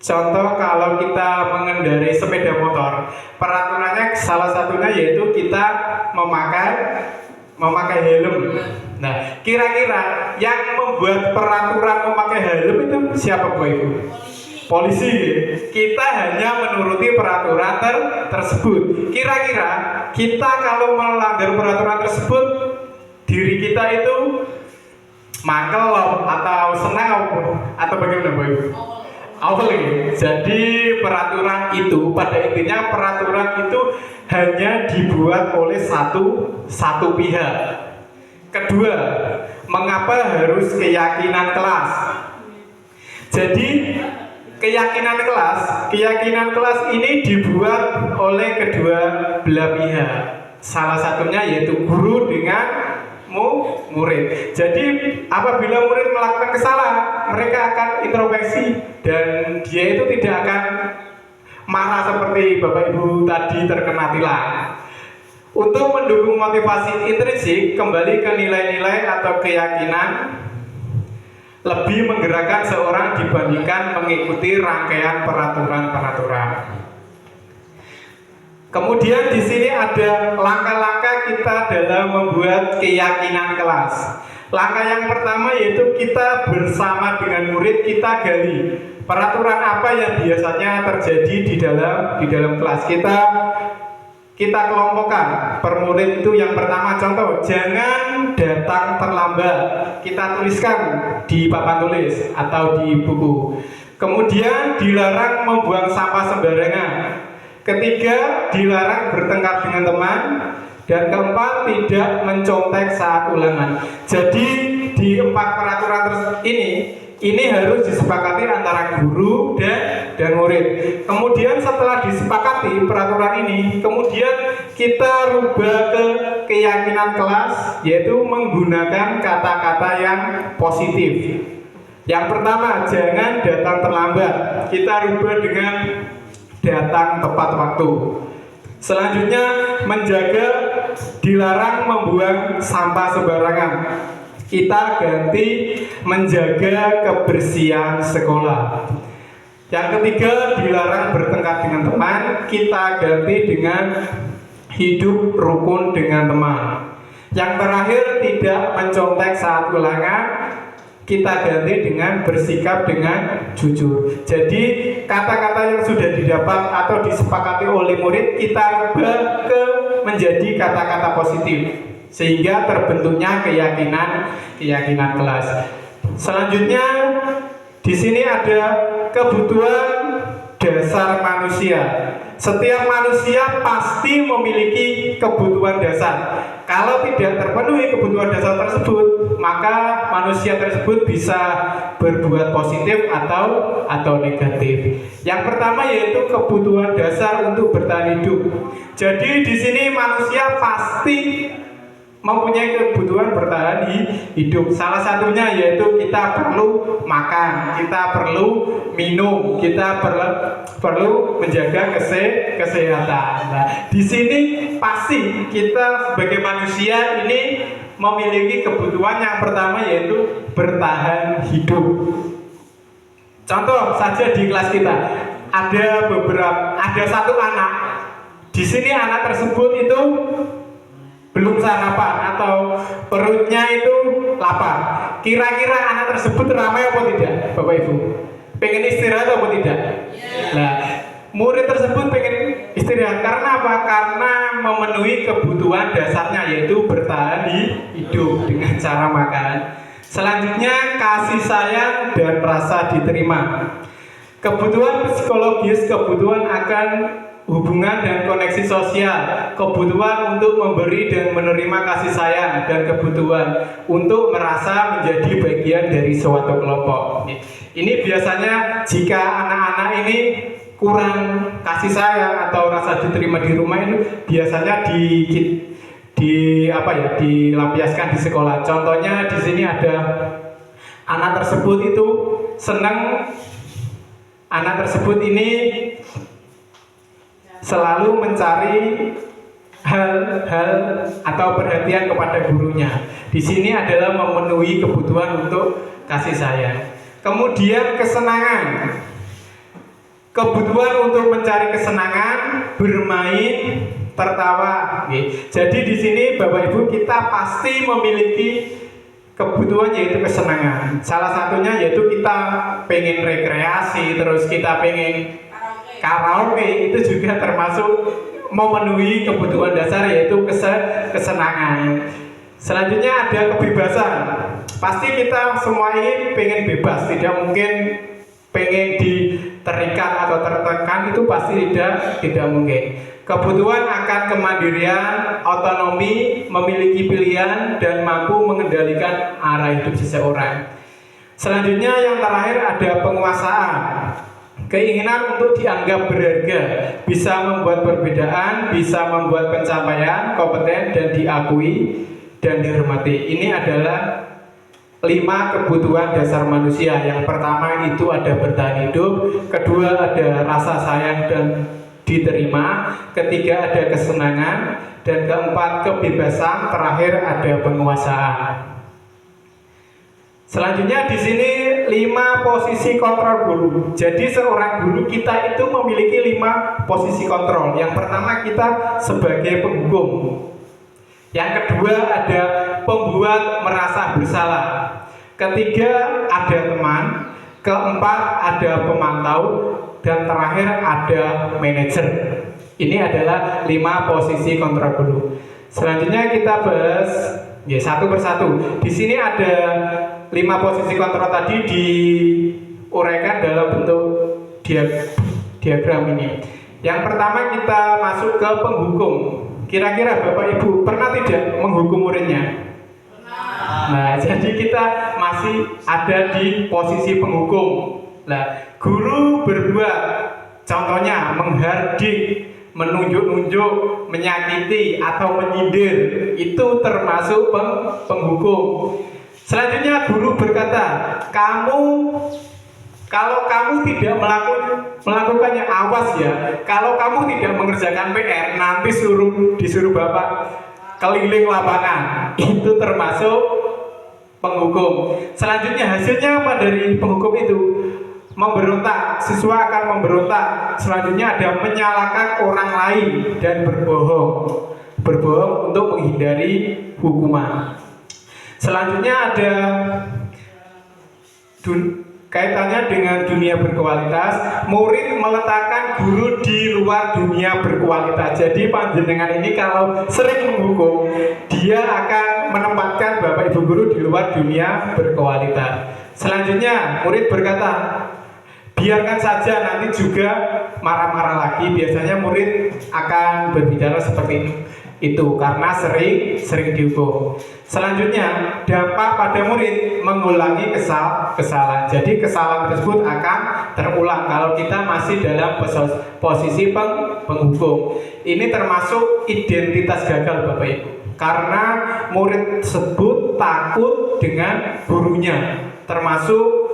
Contoh kalau kita mengendarai sepeda motor, peraturannya salah satunya yaitu kita memakai helm. Nah, kira-kira yang membuat peraturan memakai helm itu siapa, Bapak Ibu? Polisi. Kita hanya menuruti peraturan tersebut. Kira-kira kita kalau melanggar peraturan tersebut, diri kita itu mangkel atau senang atau bagaimana, Bapak Ibu? Jadi peraturan itu pada intinya peraturan itu hanya dibuat oleh satu pihak. Kedua, mengapa harus keyakinan kelas? Jadi keyakinan kelas ini dibuat oleh kedua belah pihak. Salah satunya yaitu guru dengan murid. Jadi apabila murid melakukan kesalahan, mereka akan introspeksi dan dia itu tidak akan marah seperti Bapak Ibu tadi terkena tilang. Untuk mendukung motivasi intrinsik, kembali ke nilai-nilai atau keyakinan lebih menggerakkan seorang dibandingkan mengikuti rangkaian peraturan-peraturan. Kemudian di sini ada langkah-langkah kita dalam membuat keyakinan kelas. Langkah yang pertama yaitu kita bersama dengan murid kita gali peraturan apa yang biasanya terjadi di dalam kelas. Kita kelompokkan per murid itu. Yang pertama contoh, jangan datang terlambat. Kita tuliskan di papan tulis atau di buku. Kemudian dilarang membuang sampah sembarangan. Ketiga, dilarang bertengkar dengan teman. Dan keempat, tidak mencontek saat ulangan. Jadi di 4 peraturan ini harus disepakati antara guru dan murid. Kemudian setelah disepakati peraturan ini, kemudian kita rubah ke keyakinan kelas, yaitu menggunakan kata-kata yang positif. Yang pertama, jangan datang terlambat. Kita rubah dengan datang tepat waktu. Selanjutnya, dilarang membuang sampah sembarangan. Kita ganti menjaga kebersihan sekolah. Yang ketiga, dilarang bertengkar dengan teman. Kita ganti dengan hidup rukun dengan teman. Yang terakhir, tidak mencontek saat ulangan. Kita ganti dengan bersikap dengan jujur. Jadi kata-kata yang sudah didapat atau disepakati oleh murid kita ubah ke menjadi kata-kata positif, sehingga terbentuknya keyakinan kelas. Selanjutnya di sini ada kebutuhan dasar manusia. Setiap manusia pasti memiliki kebutuhan dasar. Kalau tidak terpenuhi kebutuhan dasar tersebut, maka manusia tersebut bisa berbuat positif atau negatif. Yang pertama yaitu kebutuhan dasar untuk bertahan hidup. Jadi di sini manusia pasti mempunyai kebutuhan bertahan hidup. Salah satunya yaitu kita perlu makan, kita perlu minum, kita perlu menjaga kesehatan. Nah, di sini pasti kita sebagai manusia ini memiliki kebutuhan yang pertama yaitu bertahan hidup. Contoh saja di kelas kita ada satu anak. Di sini anak tersebut itu belum sarapan atau perutnya itu lapar. Kira-kira anak tersebut ramai apa tidak, Bapak Ibu? Pengen istirahat apa tidak? Nah, murid tersebut pengen istirahat karena apa? Karena memenuhi kebutuhan dasarnya yaitu bertahan hidup dengan cara makan. Selanjutnya kasih sayang dan rasa diterima. Kebutuhan psikologis, kebutuhan akan hubungan dan koneksi sosial, kebutuhan untuk memberi dan menerima kasih sayang, dan kebutuhan untuk merasa menjadi bagian dari suatu kelompok. Ini biasanya jika anak-anak ini kurang kasih sayang atau rasa diterima di rumah itu biasanya dilampiaskan di sekolah. Contohnya di sini ada anak tersebut itu senang, anak tersebut ini selalu mencari hal-hal atau perhatian kepada gurunya. Di sini adalah memenuhi kebutuhan untuk kasih sayang. Kemudian kesenangan. Kebutuhan untuk mencari kesenangan, bermain, tertawa. Jadi di sini Bapak Ibu kita pasti memiliki kebutuhan yaitu kesenangan. Salah satunya yaitu kita pengen rekreasi, terus kita pengen karaoke, itu juga termasuk memenuhi kebutuhan dasar yaitu kesenangan. Selanjutnya ada kebebasan. Pasti kita semua ini pengen bebas, tidak mungkin pengen terikat atau tertekan, itu pasti tidak mungkin. Kebutuhan akan kemandirian, otonomi, memiliki pilihan dan mampu mengendalikan arah hidup seseorang. Selanjutnya yang terakhir ada penguasaan. Keinginan untuk dianggap berharga, bisa membuat perbedaan, bisa membuat pencapaian, kompeten dan diakui dan dihormati. Ini adalah 5 kebutuhan dasar manusia. Yang pertama itu ada bertahan hidup, kedua ada rasa sayang dan diterima, ketiga ada kesenangan, dan keempat kebebasan, terakhir ada penguasaan. Selanjutnya di sini 5 posisi kontrol guru. Jadi seorang guru kita itu memiliki 5 posisi kontrol. Yang pertama kita sebagai penghukum. Yang kedua ada pembuat merasa bersalah. Ketiga ada teman. Keempat ada pemantau. Dan terakhir ada manajer. Ini adalah 5 posisi kontrol guru. Selanjutnya kita bahas satu persatu. Di sini ada 5 posisi kontrol tadi diuraikan dalam bentuk diagram ini. Yang pertama kita masuk ke penghukum. Kira-kira Bapak Ibu pernah tidak menghukum muridnya? Nah, jadi kita masih ada di posisi penghukum. Nah, guru berbuat, contohnya menghardik, menunjuk-nunjuk, menyakiti atau menyindir, itu termasuk penghukum. Selanjutnya guru berkata, kalau kamu tidak melakukannya, awas ya. Kalau kamu tidak mengerjakan PR, nanti disuruh Bapak keliling lapangan. Itu termasuk penghukum. Selanjutnya hasilnya apa dari penghukum itu? Memberontak, siswa akan memberontak. Selanjutnya ada menyalahkan orang lain dan berbohong untuk menghindari hukuman. Selanjutnya ada kaitannya dengan dunia berkualitas. Murid meletakkan guru di luar dunia berkualitas. Jadi panjenengan ini kalau sering menghukum, dia akan menempatkan Bapak Ibu guru di luar dunia berkualitas. Selanjutnya murid berkata, biarkan saja, nanti juga marah-marah lagi. Biasanya murid akan berbicara seperti itu karena sering dihukum. Selanjutnya, dampak pada murid mengulangi kesalahan. Jadi kesalahan tersebut akan terulang kalau kita masih dalam posisi penghukum. Ini termasuk identitas gagal Bapak Ibu. Karena murid tersebut takut dengan gurunya, termasuk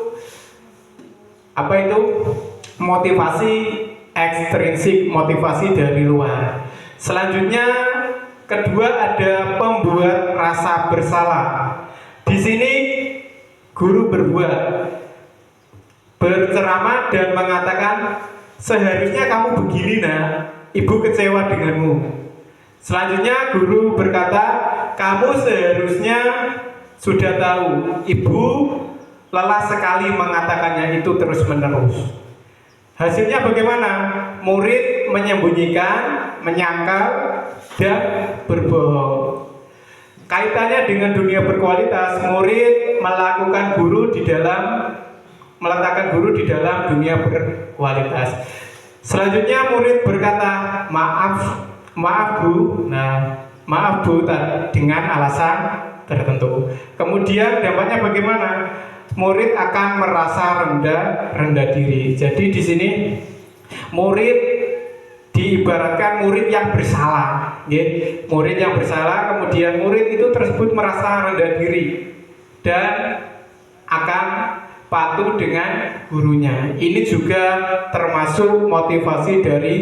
motivasi ekstrinsik, motivasi dari luar. Selanjutnya kedua ada pembuat rasa bersalah. Di sini guru berceramah dan mengatakan, seharusnya kamu begini nak, ibu kecewa denganmu. Selanjutnya guru berkata, kamu seharusnya sudah tahu, ibu lelah sekali mengatakannya itu terus menerus. Hasilnya bagaimana? Murid menyembunyikan, menyangkal, dan berbohong. Kaitannya dengan dunia berkualitas, murid meletakkan guru di dalam dunia berkualitas. Selanjutnya murid berkata, maaf bu. Nah, maaf bu dengan alasan tertentu. Kemudian dampaknya bagaimana? Murid akan merasa rendah diri. Jadi di sini murid diibaratkan murid yang bersalah, murid yang bersalah, kemudian murid itu tersebut merasa rendah diri dan akan patuh dengan gurunya. Ini juga termasuk motivasi dari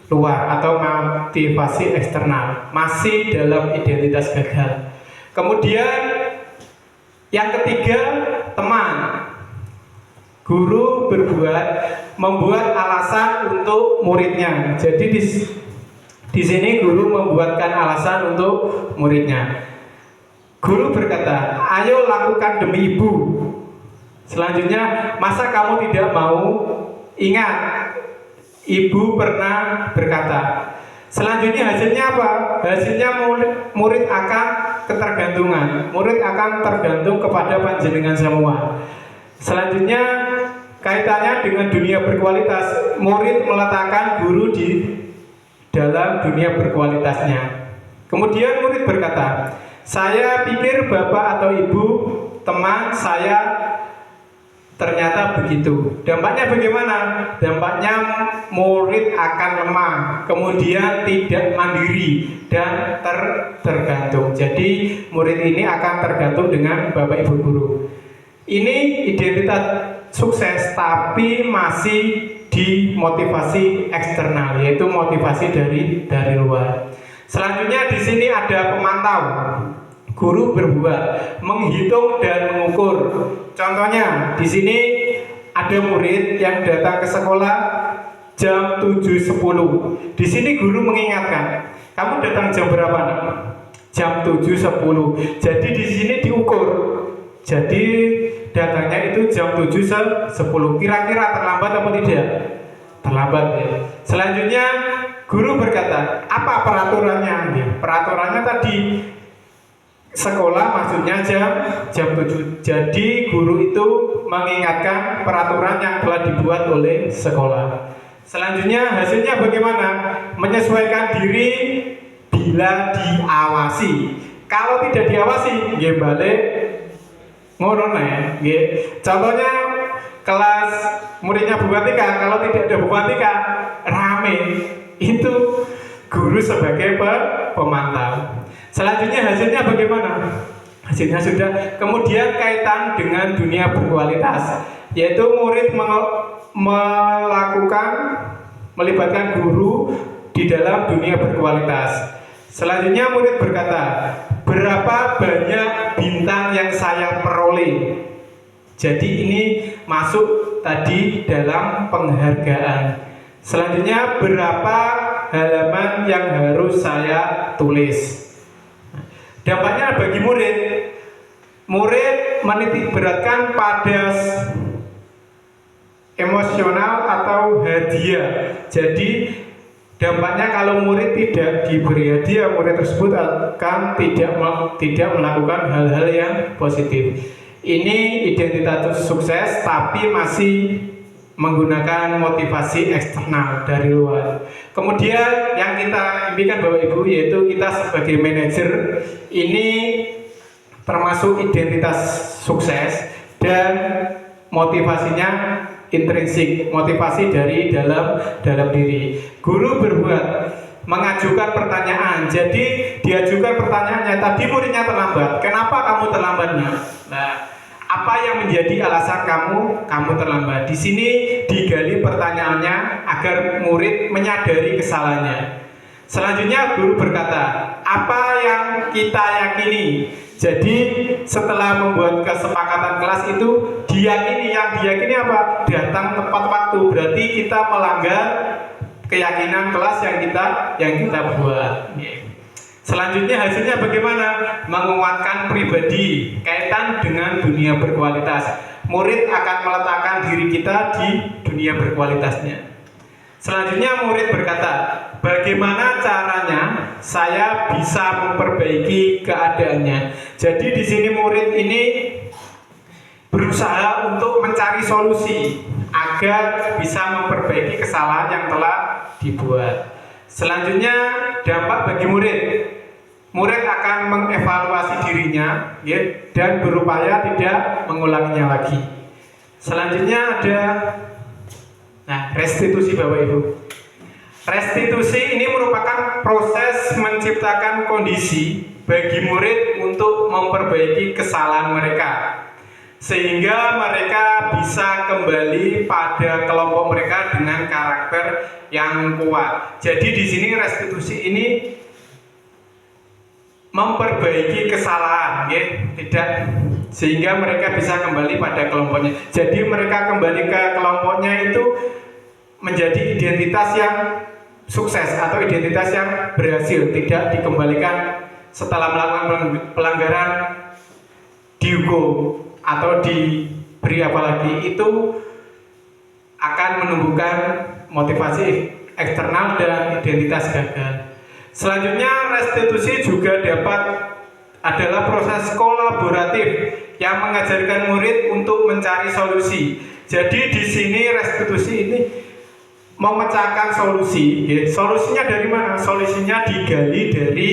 luar atau motivasi eksternal, masih dalam identitas gagal. Kemudian yang ketiga, teman. Guru membuat alasan untuk muridnya. Jadi di sini guru membuatkan alasan untuk muridnya. Guru berkata, ayo lakukan demi ibu. Selanjutnya, masa kamu tidak mau? Ingat, ibu pernah berkata. Selanjutnya hasilnya apa? Hasilnya murid akan ketergantungan. Murid akan tergantung kepada panjenengan semua. Selanjutnya kaitannya dengan dunia berkualitas. Murid meletakkan guru di dalam dunia berkualitasnya. Kemudian murid berkata, saya pikir bapak atau ibu teman saya ternyata begitu. Dampaknya bagaimana? Dampaknya murid akan lemah, kemudian tidak mandiri dan tergantung. Jadi murid ini akan tergantung dengan bapak ibu guru. Ini identitas sukses, tapi masih dimotivasi eksternal, yaitu motivasi dari luar. Selanjutnya di sini ada pemantau. Guru menghitung dan mengukur. Contohnya di sini ada murid yang datang ke sekolah jam 7.10. Di sini guru mengingatkan, kamu datang jam berapa nak? Jam 7.10. Jadi di sini diukur. Jadi datangnya itu jam 7.10. Kira-kira terlambat atau tidak? Terlambat ya. Selanjutnya guru berkata, apa peraturannya? Peraturannya tadi sekolah maksudnya jam 7. Jadi guru itu mengingatkan peraturan yang telah dibuat oleh sekolah. Selanjutnya hasilnya bagaimana? Menyesuaikan diri bila diawasi. Kalau tidak diawasi, nggih balik ngono nggih. Contohnya kelas muridnya Bu Atika, kalau tidak ada Bu Atika rame. Itu guru sebagai pemantau. Selanjutnya hasilnya bagaimana? Hasilnya sudah. Kemudian kaitan dengan dunia berkualitas, yaitu murid melibatkan guru di dalam dunia berkualitas. Selanjutnya murid berkata, berapa banyak bintang yang saya peroleh. Jadi ini masuk tadi dalam penghargaan. Selanjutnya, berapa halaman yang harus saya tulis. Dampaknya bagi murid, murid menitik beratkan pada emosional atau hadiah. Jadi dampaknya kalau murid tidak diberi hadiah, murid tersebut akan tidak melakukan hal-hal yang positif. Ini identitas sukses tapi masih menggunakan motivasi eksternal dari luar. Kemudian yang kita impikan Bapak Ibu yaitu kita sebagai manajer ini termasuk identitas sukses dan motivasinya intrinsik, motivasi dari dalam diri. Guru berbuat mengajukan pertanyaan. Jadi diajukan pertanyaannya, tadi muridnya terlambat. Kenapa kamu terlambatnya? Nah, apa yang menjadi alasan kamu terlambat? Di sini digali pertanyaannya agar murid menyadari kesalahannya. Selanjutnya guru berkata, apa yang kita yakini? Jadi setelah membuat kesepakatan kelas itu diyakini, yang diyakini apa? Datang tepat waktu. Berarti kita melanggar keyakinan kelas yang kita buat. Selanjutnya hasilnya bagaimana? Menguatkan pribadi, kaitan dengan dunia berkualitas. Murid akan meletakkan diri kita di dunia berkualitasnya. Selanjutnya murid berkata, bagaimana caranya saya bisa memperbaiki keadaannya? Jadi di sini murid ini berusaha untuk mencari solusi agar bisa memperbaiki kesalahan yang telah dibuat. Selanjutnya dampak bagi murid. Murid akan mengevaluasi dirinya dan berupaya tidak mengulanginya lagi. Selanjutnya ada restitusi Bapak Ibu. Restitusi ini merupakan proses menciptakan kondisi bagi murid untuk memperbaiki kesalahan mereka sehingga mereka bisa kembali pada kelompok mereka dengan karakter yang kuat. Jadi di sini restitusi ini memperbaiki kesalahan, tidak sehingga mereka bisa kembali pada kelompoknya. Jadi mereka kembali ke kelompoknya itu menjadi identitas yang sukses atau identitas yang berhasil, tidak dikembalikan setelah melakukan pelanggaran dihukum atau diberi apalagi. Itu akan menumbuhkan motivasi eksternal dan identitas gagal. Selanjutnya restitusi juga adalah proses kolaboratif yang mengajarkan murid untuk mencari solusi. Jadi di sini restitusi ini memecahkan solusi. Solusinya dari mana? Solusinya digali dari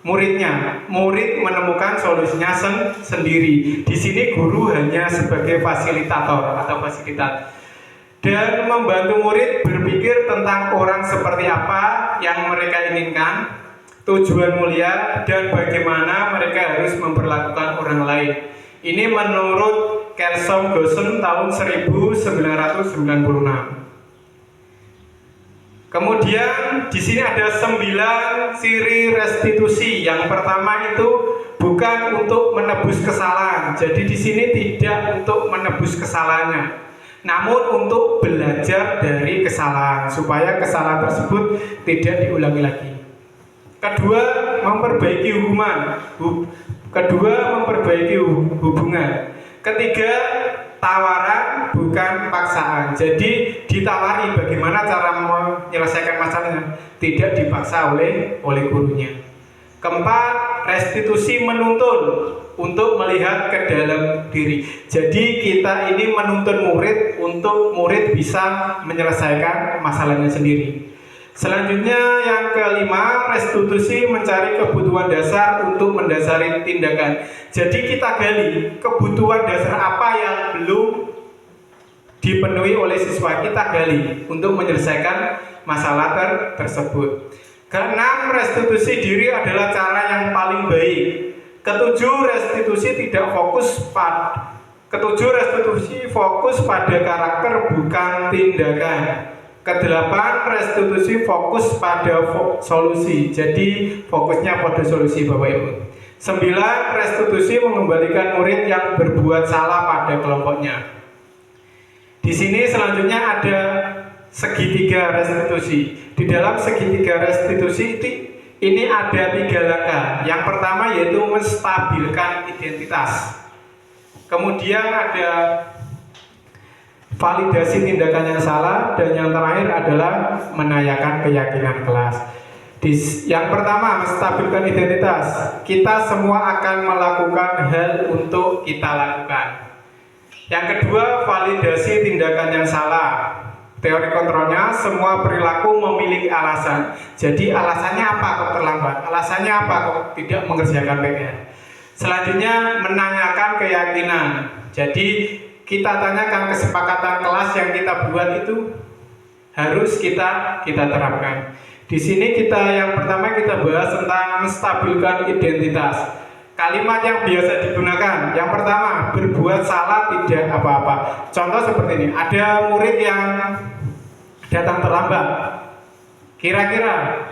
muridnya. Murid menemukan solusinya sendiri. Di sini guru hanya sebagai fasilitator atau fasilitator dan membantu murid berpikir tentang orang seperti apa yang mereka inginkan, tujuan mulia, dan bagaimana mereka harus memperlakukan orang lain. Ini menurut Kelsom Gosen tahun 1996. Kemudian di sini ada 9 ciri restitusi. Yang pertama itu bukan untuk menebus kesalahan. Jadi di sini tidak untuk menebus kesalahannya, namun untuk belajar dari kesalahan supaya kesalahan tersebut tidak diulangi lagi. Kedua, memperbaiki hubungan. Ketiga, tawaran bukan paksaan. Jadi ditawari bagaimana cara menyelesaikan masalahnya, tidak dipaksa oleh gurunya. Keempat, restitusi menuntun untuk melihat ke dalam diri. Jadi kita ini menuntun murid untuk murid bisa menyelesaikan masalahnya sendiri. Selanjutnya yang kelima, restitusi mencari kebutuhan dasar untuk mendasari tindakan. Jadi kita gali kebutuhan dasar apa yang belum dipenuhi oleh siswa, kita gali untuk menyelesaikan masalah tersebut. Keenam, restitusi diri adalah cara yang paling baik. Ketujuh, restitusi fokus pada karakter bukan tindakan. Kedelapan, restitusi fokus pada solusi. Jadi fokusnya pada solusi Bapak Ibu. 9. Restitusi mengembalikan murid yang berbuat salah pada kelompoknya. Di sini selanjutnya ada segitiga restitusi. Di dalam segitiga restitusi ini ada 3 langkah. Yang pertama yaitu menstabilkan identitas. Kemudian ada validasi tindakan yang salah, dan yang terakhir adalah menanyakan keyakinan kelas. Yang pertama, menstabilkan identitas. Kita semua akan melakukan hal untuk kita lakukan. Yang kedua, validasi tindakan yang salah. Teori kontrolnya, semua perilaku memiliki alasan. Jadi alasannya apa kok terlambat? Alasannya apa kok tidak mengerjakan PR? Selanjutnya, menanyakan keyakinan. Jadi kita tanyakan kesepakatan kelas yang kita buat itu harus kita terapkan. Di sini yang pertama kita bahas tentang menstabilkan identitas. Kalimat yang biasa digunakan, yang pertama, berbuat salah tidak apa-apa. Contoh seperti ini, ada murid yang datang terlambat. Kira-kira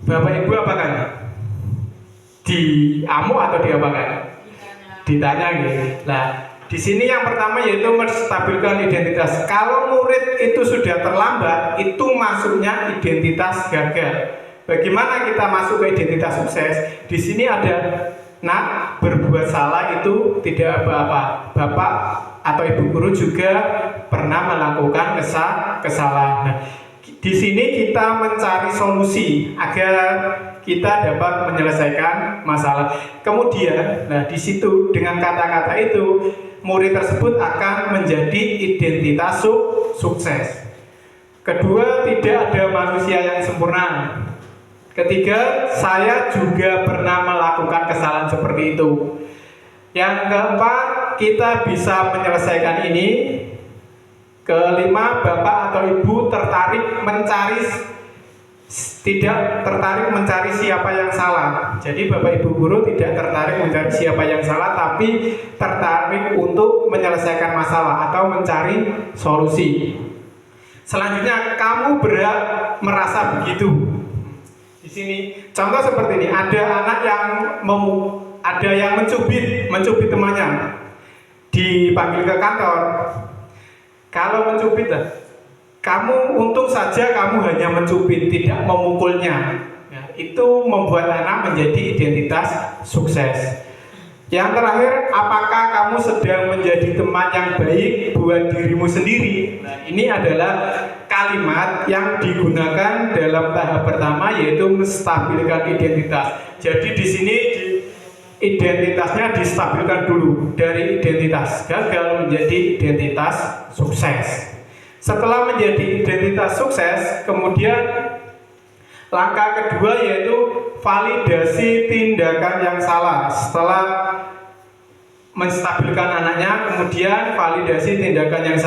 Bapak Ibu apakan? Diamu atau diapakan? Ditanya gitu. Nah, di sini yang pertama yaitu menstabilkan identitas. Kalau murid itu sudah terlambat, itu masuknya identitas gagal. Bagaimana kita masuk ke identitas sukses? Di sini ada, berbuat salah itu tidak apa-apa. Bapak atau Ibu guru juga pernah melakukan kesalahan. Nah, di sini kita mencari solusi agar kita dapat menyelesaikan masalah. Kemudian, di situ dengan kata-kata itu murid tersebut akan menjadi identitas sukses. Kedua, tidak ada manusia yang sempurna. Ketiga, saya juga pernah melakukan kesalahan seperti itu. Yang keempat, kita bisa menyelesaikan ini. Kelima, Bapak atau Ibu tidak tertarik mencari siapa yang salah. Jadi Bapak Ibu guru tidak tertarik mencari siapa yang salah, tapi tertarik untuk menyelesaikan masalah atau mencari solusi. Selanjutnya, kamu berhak merasa begitu. Di sini contoh seperti ini, ada anak yang mencubit temannya, dipanggil ke kantor. Kalau mencubit, kamu untung saja kamu hanya mencubit, tidak memukulnya. Ya, itu membuat anak menjadi identitas sukses. Yang terakhir, apakah kamu sedang menjadi teman yang baik buat dirimu sendiri? Nah, ini adalah kalimat yang digunakan dalam tahap pertama, yaitu menstabilkan identitas. Jadi di sini identitasnya distabilkan dulu, dari identitas gagal menjadi identitas sukses. Setelah menjadi identitas sukses, kemudian langkah kedua yaitu validasi tindakan yang salah. Setelah menstabilkan anaknya, kemudian validasi tindakan yang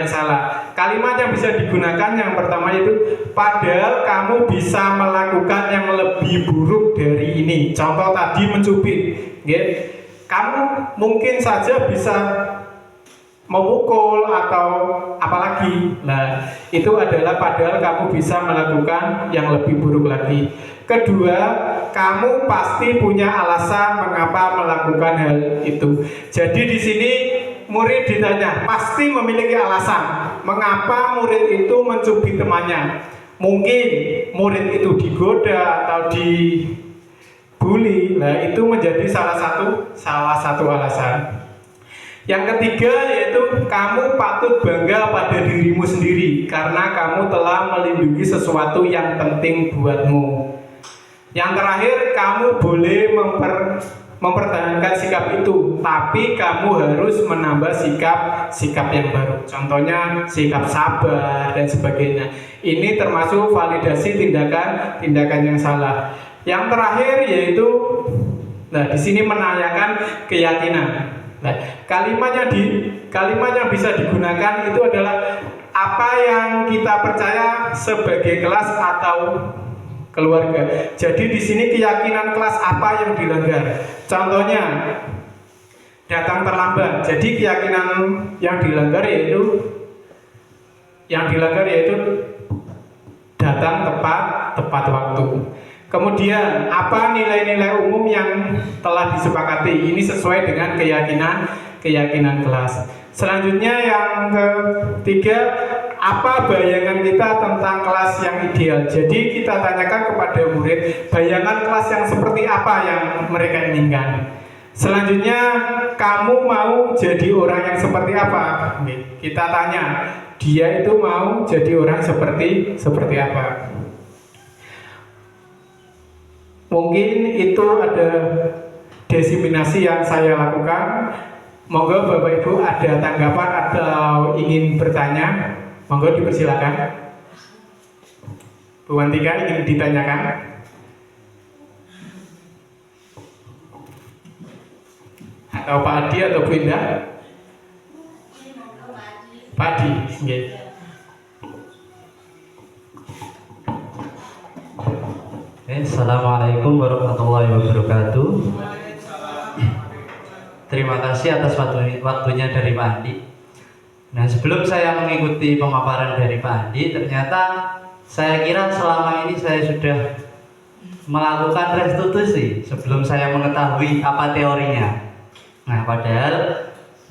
salah. Kalimat yang bisa digunakan yang pertama itu, padahal kamu bisa melakukan yang lebih buruk dari ini. Contoh tadi mencubit, kamu mungkin saja bisa memukul atau apalagi. Nah, itu adalah padahal kamu bisa melakukan yang lebih buruk lagi. Kedua, kamu pasti punya alasan mengapa melakukan hal itu. Jadi di sini murid ditanya, pasti memiliki alasan mengapa murid itu mencubit temannya. Mungkin murid itu digoda atau dibully. Nah, itu menjadi salah satu alasan. Yang ketiga yaitu kamu patut bangga pada dirimu sendiri karena kamu telah melindungi sesuatu yang penting buatmu. Yang terakhir, kamu boleh mempertahankan sikap itu, tapi kamu harus menambah sikap yang baru. Contohnya sikap sabar dan sebagainya. Ini termasuk validasi tindakan yang salah. Yang terakhir yaitu, di sini menanyakan keyakinan. Nah, kalimat yang bisa digunakan itu adalah apa yang kita percaya sebagai kelas atau keluarga. Jadi di sini keyakinan kelas apa yang dilanggar. Contohnya datang terlambat. Jadi keyakinan yang dilanggar yaitu datang tepat waktu. Kemudian, apa nilai-nilai umum yang telah disepakati? Ini sesuai dengan keyakinan kelas. Selanjutnya yang ketiga, apa bayangan kita tentang kelas yang ideal? Jadi kita tanyakan kepada murid, bayangan kelas yang seperti apa yang mereka inginkan. Selanjutnya, kamu mau jadi orang yang seperti apa? Kita tanya, dia itu mau jadi orang seperti apa? Mungkin itu ada diseminasi yang saya lakukan. Monggo Bapak Ibu ada tanggapan atau ingin bertanya, monggo dipersilakan. Bu Wantika ingin ditanyakan? Atau Pak Adi atau Bu Indah? Pak Adi, nggih. Assalamualaikum warahmatullahi wabarakatuh. Terima kasih atas waktunya dari Pak Andi. Nah, sebelum saya mengikuti pemaparan dari Pak Andi, ternyata saya kira selama ini saya sudah melakukan restitusi sebelum saya mengetahui apa teorinya. Nah, padahal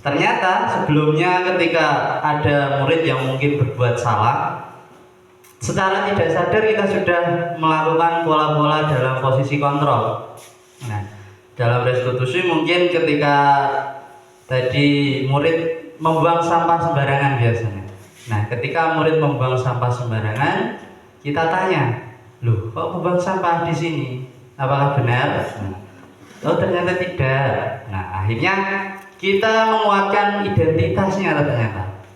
ternyata sebelumnya ketika ada murid yang mungkin berbuat salah, secara tidak sadar kita sudah melakukan pola-pola dalam posisi kontrol. Nah, dalam restitusi mungkin ketika tadi murid membuang sampah sembarangan biasanya. Nah, ketika murid membuang sampah sembarangan, kita tanya, loh, kok membuang sampah di sini? Apakah benar? Oh, ternyata tidak. Nah, akhirnya kita menguatkan identitasnya ternyata.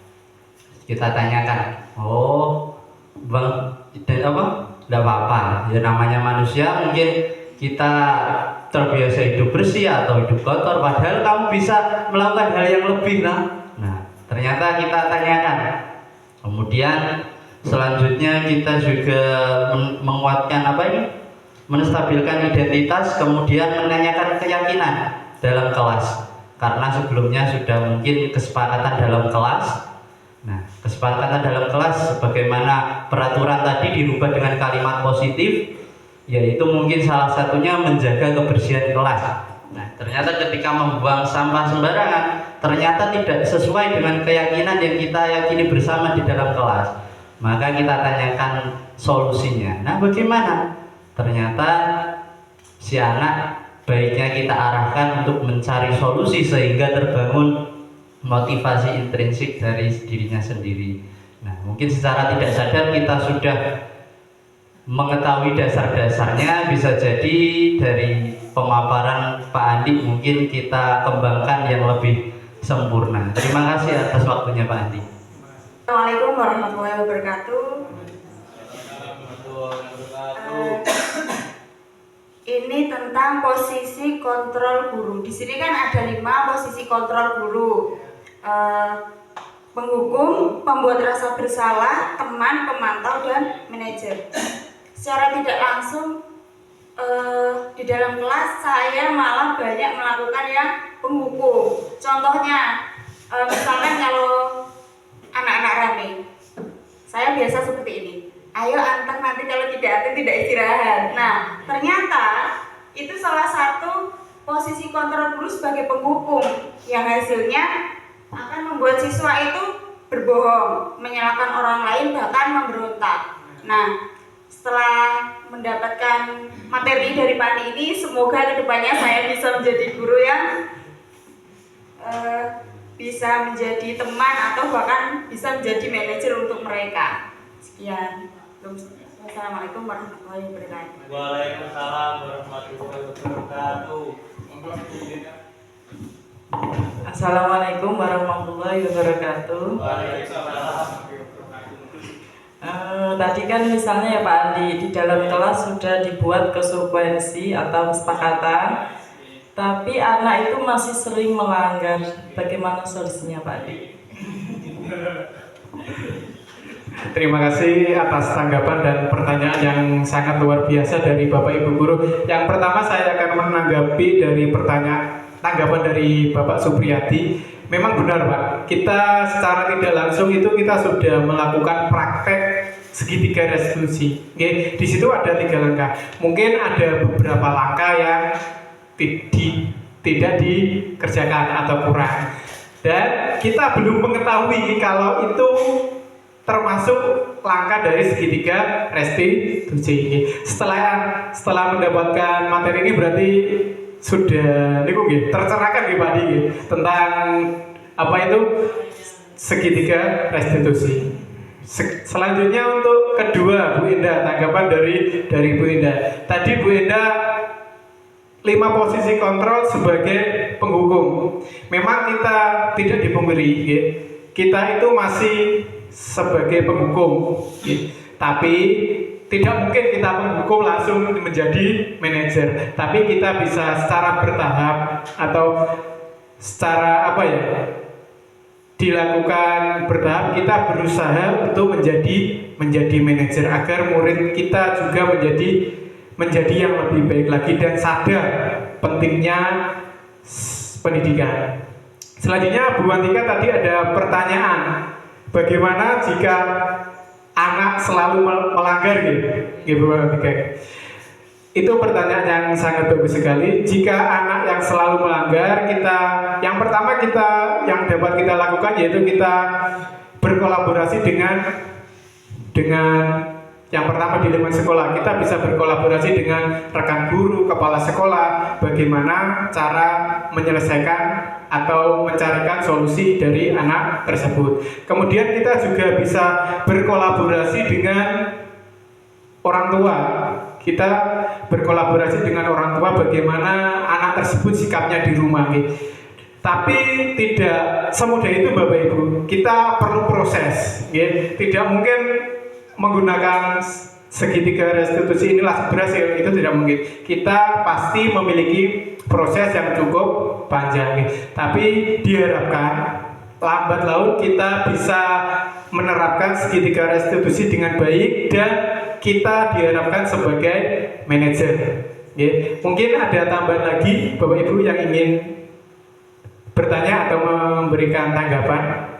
Kita tanyakan, oh, bang, apa? Tidak apa-apa. Ya namanya manusia, mungkin kita terbiasa hidup bersih atau hidup kotor, padahal kamu bisa melakukan hal yang lebih, nah ternyata kita tanyakan. Kemudian selanjutnya kita juga menguatkan menstabilkan identitas, kemudian menanyakan keyakinan dalam kelas, karena sebelumnya sudah mungkin kesepakatan dalam kelas. Nah, kesepakatan dalam kelas sebagaimana peraturan tadi dirubah dengan kalimat positif, yaitu mungkin salah satunya menjaga kebersihan kelas. Nah, ternyata ketika membuang sampah sembarangan, ternyata tidak sesuai dengan keyakinan yang kita yakini bersama di dalam kelas. Maka kita tanyakan solusinya. Nah, bagaimana? Ternyata si anak baiknya kita arahkan untuk mencari solusi sehingga terbangun motivasi intrinsik dari dirinya sendiri. Nah, mungkin secara tidak sadar kita sudah mengetahui dasar-dasarnya, bisa jadi dari pemaparan Pak Andi mungkin kita kembangkan yang lebih sempurna. Terima kasih atas waktunya Pak Andi. Assalamualaikum warahmatullahi wabarakatuh. Ini tentang posisi kontrol guru. Di sini kan ada 5 posisi kontrol guru. Penghukum, pembuat rasa bersalah, teman, pemantau, dan manajer. Secara tidak langsung di dalam kelas saya malah banyak melakukan yang penghukum. Contohnya, misalkan kalau anak-anak rame, saya biasa seperti ini. Ayo antar, nanti kalau tidak istirahat. Nah, ternyata itu salah satu posisi kontrol guru sebagai penghukum yang hasilnya akan membuat siswa itu berbohong, menyalahkan orang lain, bahkan memberontak. Nah, setelah mendapatkan materi dari Pak Andi ini, semoga kedepannya saya bisa menjadi guru yang bisa menjadi teman atau bahkan bisa menjadi manajer untuk mereka. Sekian. Assalamualaikum warahmatullahi wabarakatuh. Waalaikumsalam warahmatullahi wabarakatuh. Assalamualaikum warahmatullahi wabarakatuh. Waalaikumsalam. Tadi kan misalnya ya Pak Andi, di dalam kelas sudah dibuat konsekuensi atau kesepakatan, tapi anak itu masih sering melanggar. Bagaimana solusinya Pak Andi? Terima kasih atas tanggapan dan pertanyaan yang sangat luar biasa dari Bapak Ibu Guru. Yang pertama saya akan menanggapi dari tanggapan dari Bapak Supriyadi. Memang benar Pak, kita secara tidak langsung itu kita sudah melakukan praktek segitiga restitusi. Oke, di situ ada 3 langkah. Mungkin ada beberapa langkah yang tidak dikerjakan atau kurang. Dan kita belum mengetahui kalau itu termasuk langkah dari segitiga restitusi. Setelah mendapatkan materi ini berarti sudah tercerahkan Pak Di tentang apa itu segitiga restitusi. Selanjutnya untuk kedua Bu Indah, tanggapan dari Bu Indah. Tadi Bu Indah 5 posisi kontrol sebagai penghukum. Memang kita tidak dipungkiri, kita itu masih sebagai penghukum, tapi tidak mungkin kita menghukum langsung menjadi manajer. Tapi kita bisa secara bertahap atau secara dilakukan bertahap, kita berusaha untuk menjadi manajer agar murid kita juga menjadi yang lebih baik lagi dan sadar pentingnya pendidikan. Selanjutnya Bu Antika tadi ada pertanyaan, bagaimana jika anak selalu melanggar Bu Antika? Itu pertanyaan yang sangat bagus sekali. Jika anak yang selalu melanggar, yang pertama yang dapat kita lakukan yaitu kita berkolaborasi dengan yang pertama di lingkungan sekolah. Kita bisa berkolaborasi dengan rekan guru, kepala sekolah, bagaimana cara menyelesaikan atau mencarikan solusi dari anak tersebut. Kemudian kita juga bisa berkolaborasi dengan orang tua. Kita berkolaborasi dengan orang tua bagaimana anak tersebut sikapnya di rumah. Tapi tidak semudah itu Bapak Ibu. Kita perlu proses. Tidak mungkin menggunakan segitiga restitusi inilah berhasil, itu tidak mungkin. Kita pasti memiliki proses yang cukup panjang. Tapi diharapkan lambat laun kita bisa menerapkan segitiga restitusi dengan baik dan kita diharapkan sebagai manajer. Mungkin ada tambahan lagi Bapak Ibu yang ingin bertanya atau memberikan tanggapan?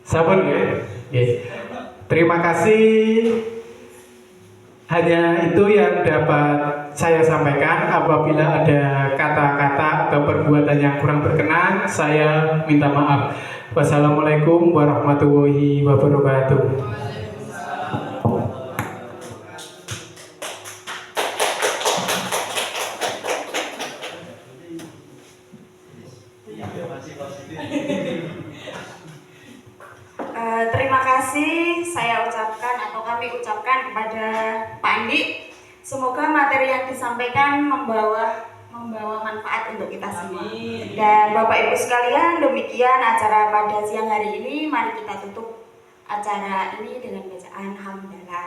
Sampun terima kasih. Hanya itu yang dapat saya sampaikan. Apabila ada kata-kata atau perbuatan yang kurang berkenan, saya minta maaf. Wassalamualaikum warahmatullahi wabarakatuh. Terima kasih kami ucapkan kepada Pak Andi. Semoga materi yang disampaikan membawa manfaat untuk kita semua. Dan Bapak Ibu sekalian, demikian acara pada siang hari ini. Mari kita tutup acara ini dengan bacaan hamdalah.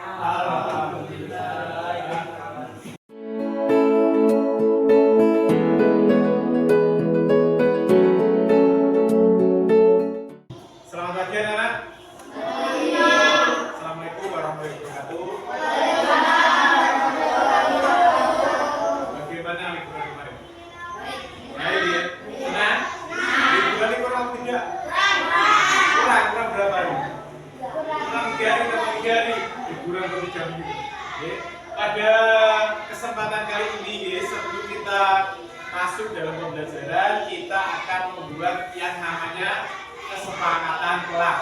Selamat pagi anak-anak. Assalamualaikum warahmatullahi wabarakatuh. Bagaimana liburan kemarin? Baik ya? Senang? Liburan ini kurang tidak? Kurang berapa hari? Kurang 3 hari atau 3 hari? Liburan atau 3 minggu? Pada kesempatan kali ini sebelum kita masuk dalam pembelajaran, kita akan membuat yang namanya kesepakatan kelas.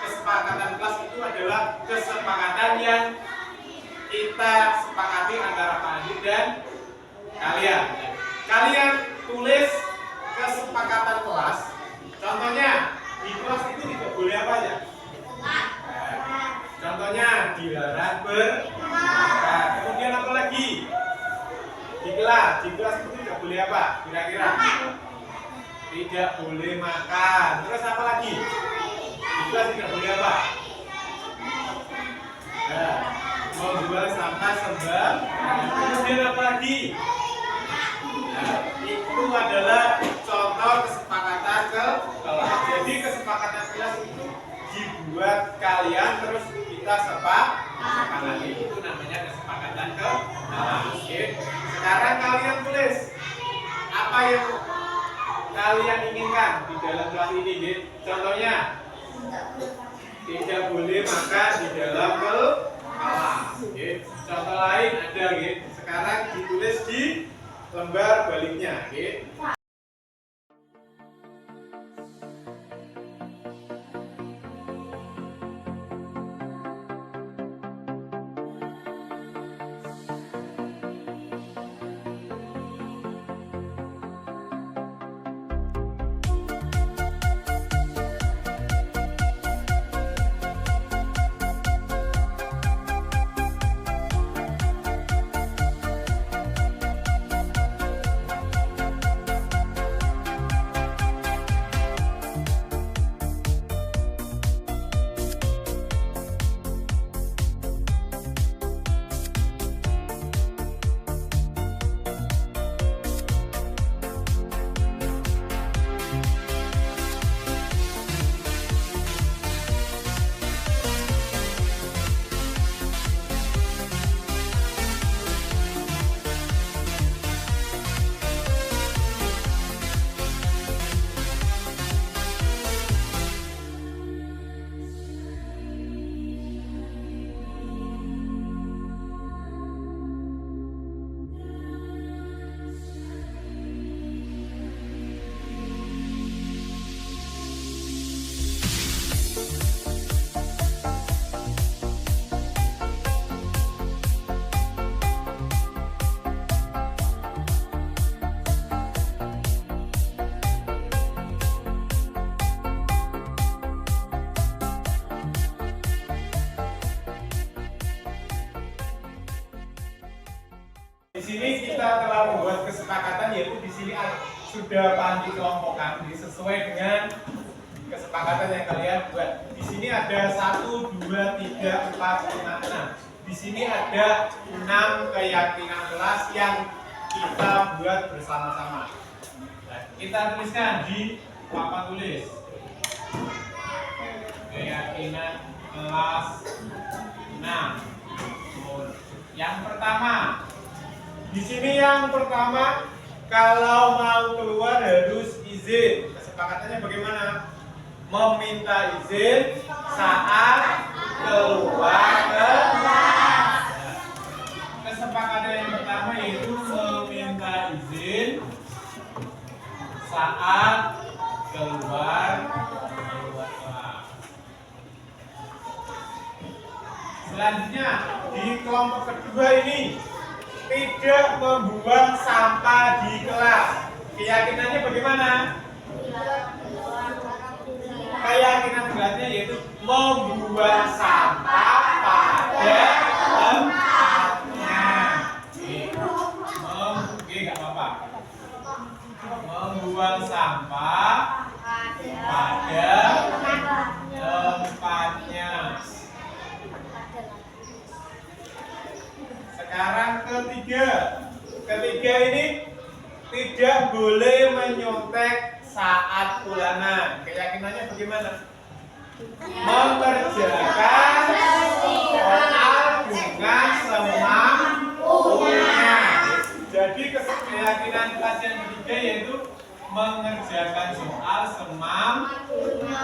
Kesepakatan kelas itu adalah kesepakatan yang kita sepakati antara Pak Andi dan kalian. Kalian tulis kesepakatan kelas. Contohnya di kelas itu tidak boleh apa ya? Contohnya dilarang bermakan. Kemudian apa lagi? Di kelas itu tidak boleh apa? Kira-kira? Tidak boleh makan. Terus apa lagi? Di kelas tidak boleh apa? Membuang sampah sembarangan. Kemudian apa lagi? Itu adalah contoh kesepakatan kelas. Jadi kesepakatan kelas itu dibuat kalian terus kita sepakati. Itu namanya kesepakatan kelas. Sekarang kalian tulis apa yang kalian inginkan di dalam kelas ini, Contohnya Tidak boleh makan di dalam kelas. Oke. Contoh lain ada, oke. Sekarang ditulis di lembar baliknya, oke. Di sini kita telah membuat kesepakatan, yaitu di sini sudah Pak Andi kelompokkan sesuai dengan kesepakatan yang kalian buat. Di sini ada 1, 2, 3, 4, 5, 6. Di sini ada 6 keyakinan kelas yang kita buat bersama-sama. Nah, kita tuliskan di papan tulis. Keyakinan kelas 6. Yang pertama, di sini yang pertama, kalau mau keluar harus izin. Kesepakatannya bagaimana? Meminta izin saat keluar kelas. Kesepakatan yang pertama yaitu meminta izin saat keluar kelas. Selanjutnya di kelompok kedua ini, tidak membuang sampah di kelas. Keyakinannya bagaimana? Keyakinan kelasnya yaitu membuang sampah pada tempatnya. Oke, nggak apa-apa. Membuang sampah pada tempatnya. Sekarang ketiga ini tidak boleh menyontek saat ulangan. Keyakinannya bagaimana? Mengerjakan soal dengan semampunya. Jadi keyakinan kelas yang ketiga yaitu mengerjakan soal semampunya.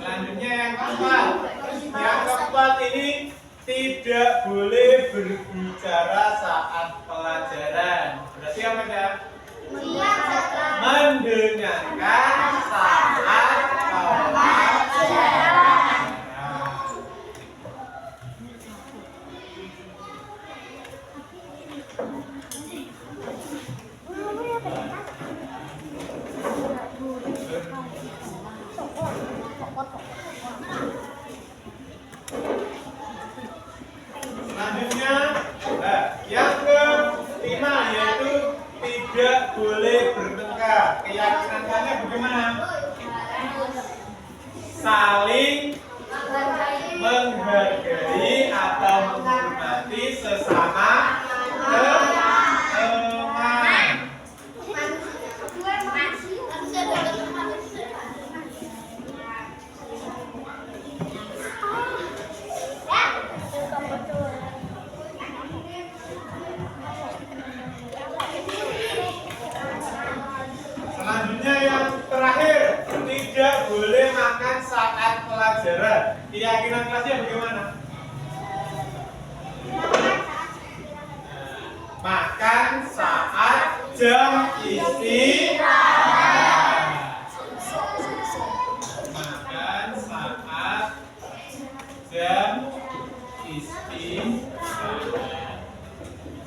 Selanjutnya yang keempat. Yang keempat ini tidak boleh berbicara saat pelajaran. Berarti apa ya? Mendengarkan saat pelajaran. Selanjutnya, yang kelima yaitu tidak boleh bertengkar. Keyakinan kalian bagaimana? Keyakinan kelasnya bagaimana? Makan saat jam istirahat. Makan saat jam istirahat.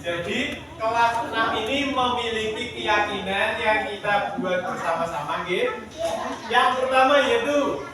Jadi kelas 6 ini memiliki keyakinan yang kita buat bersama-sama, gitu. Yang pertama yaitu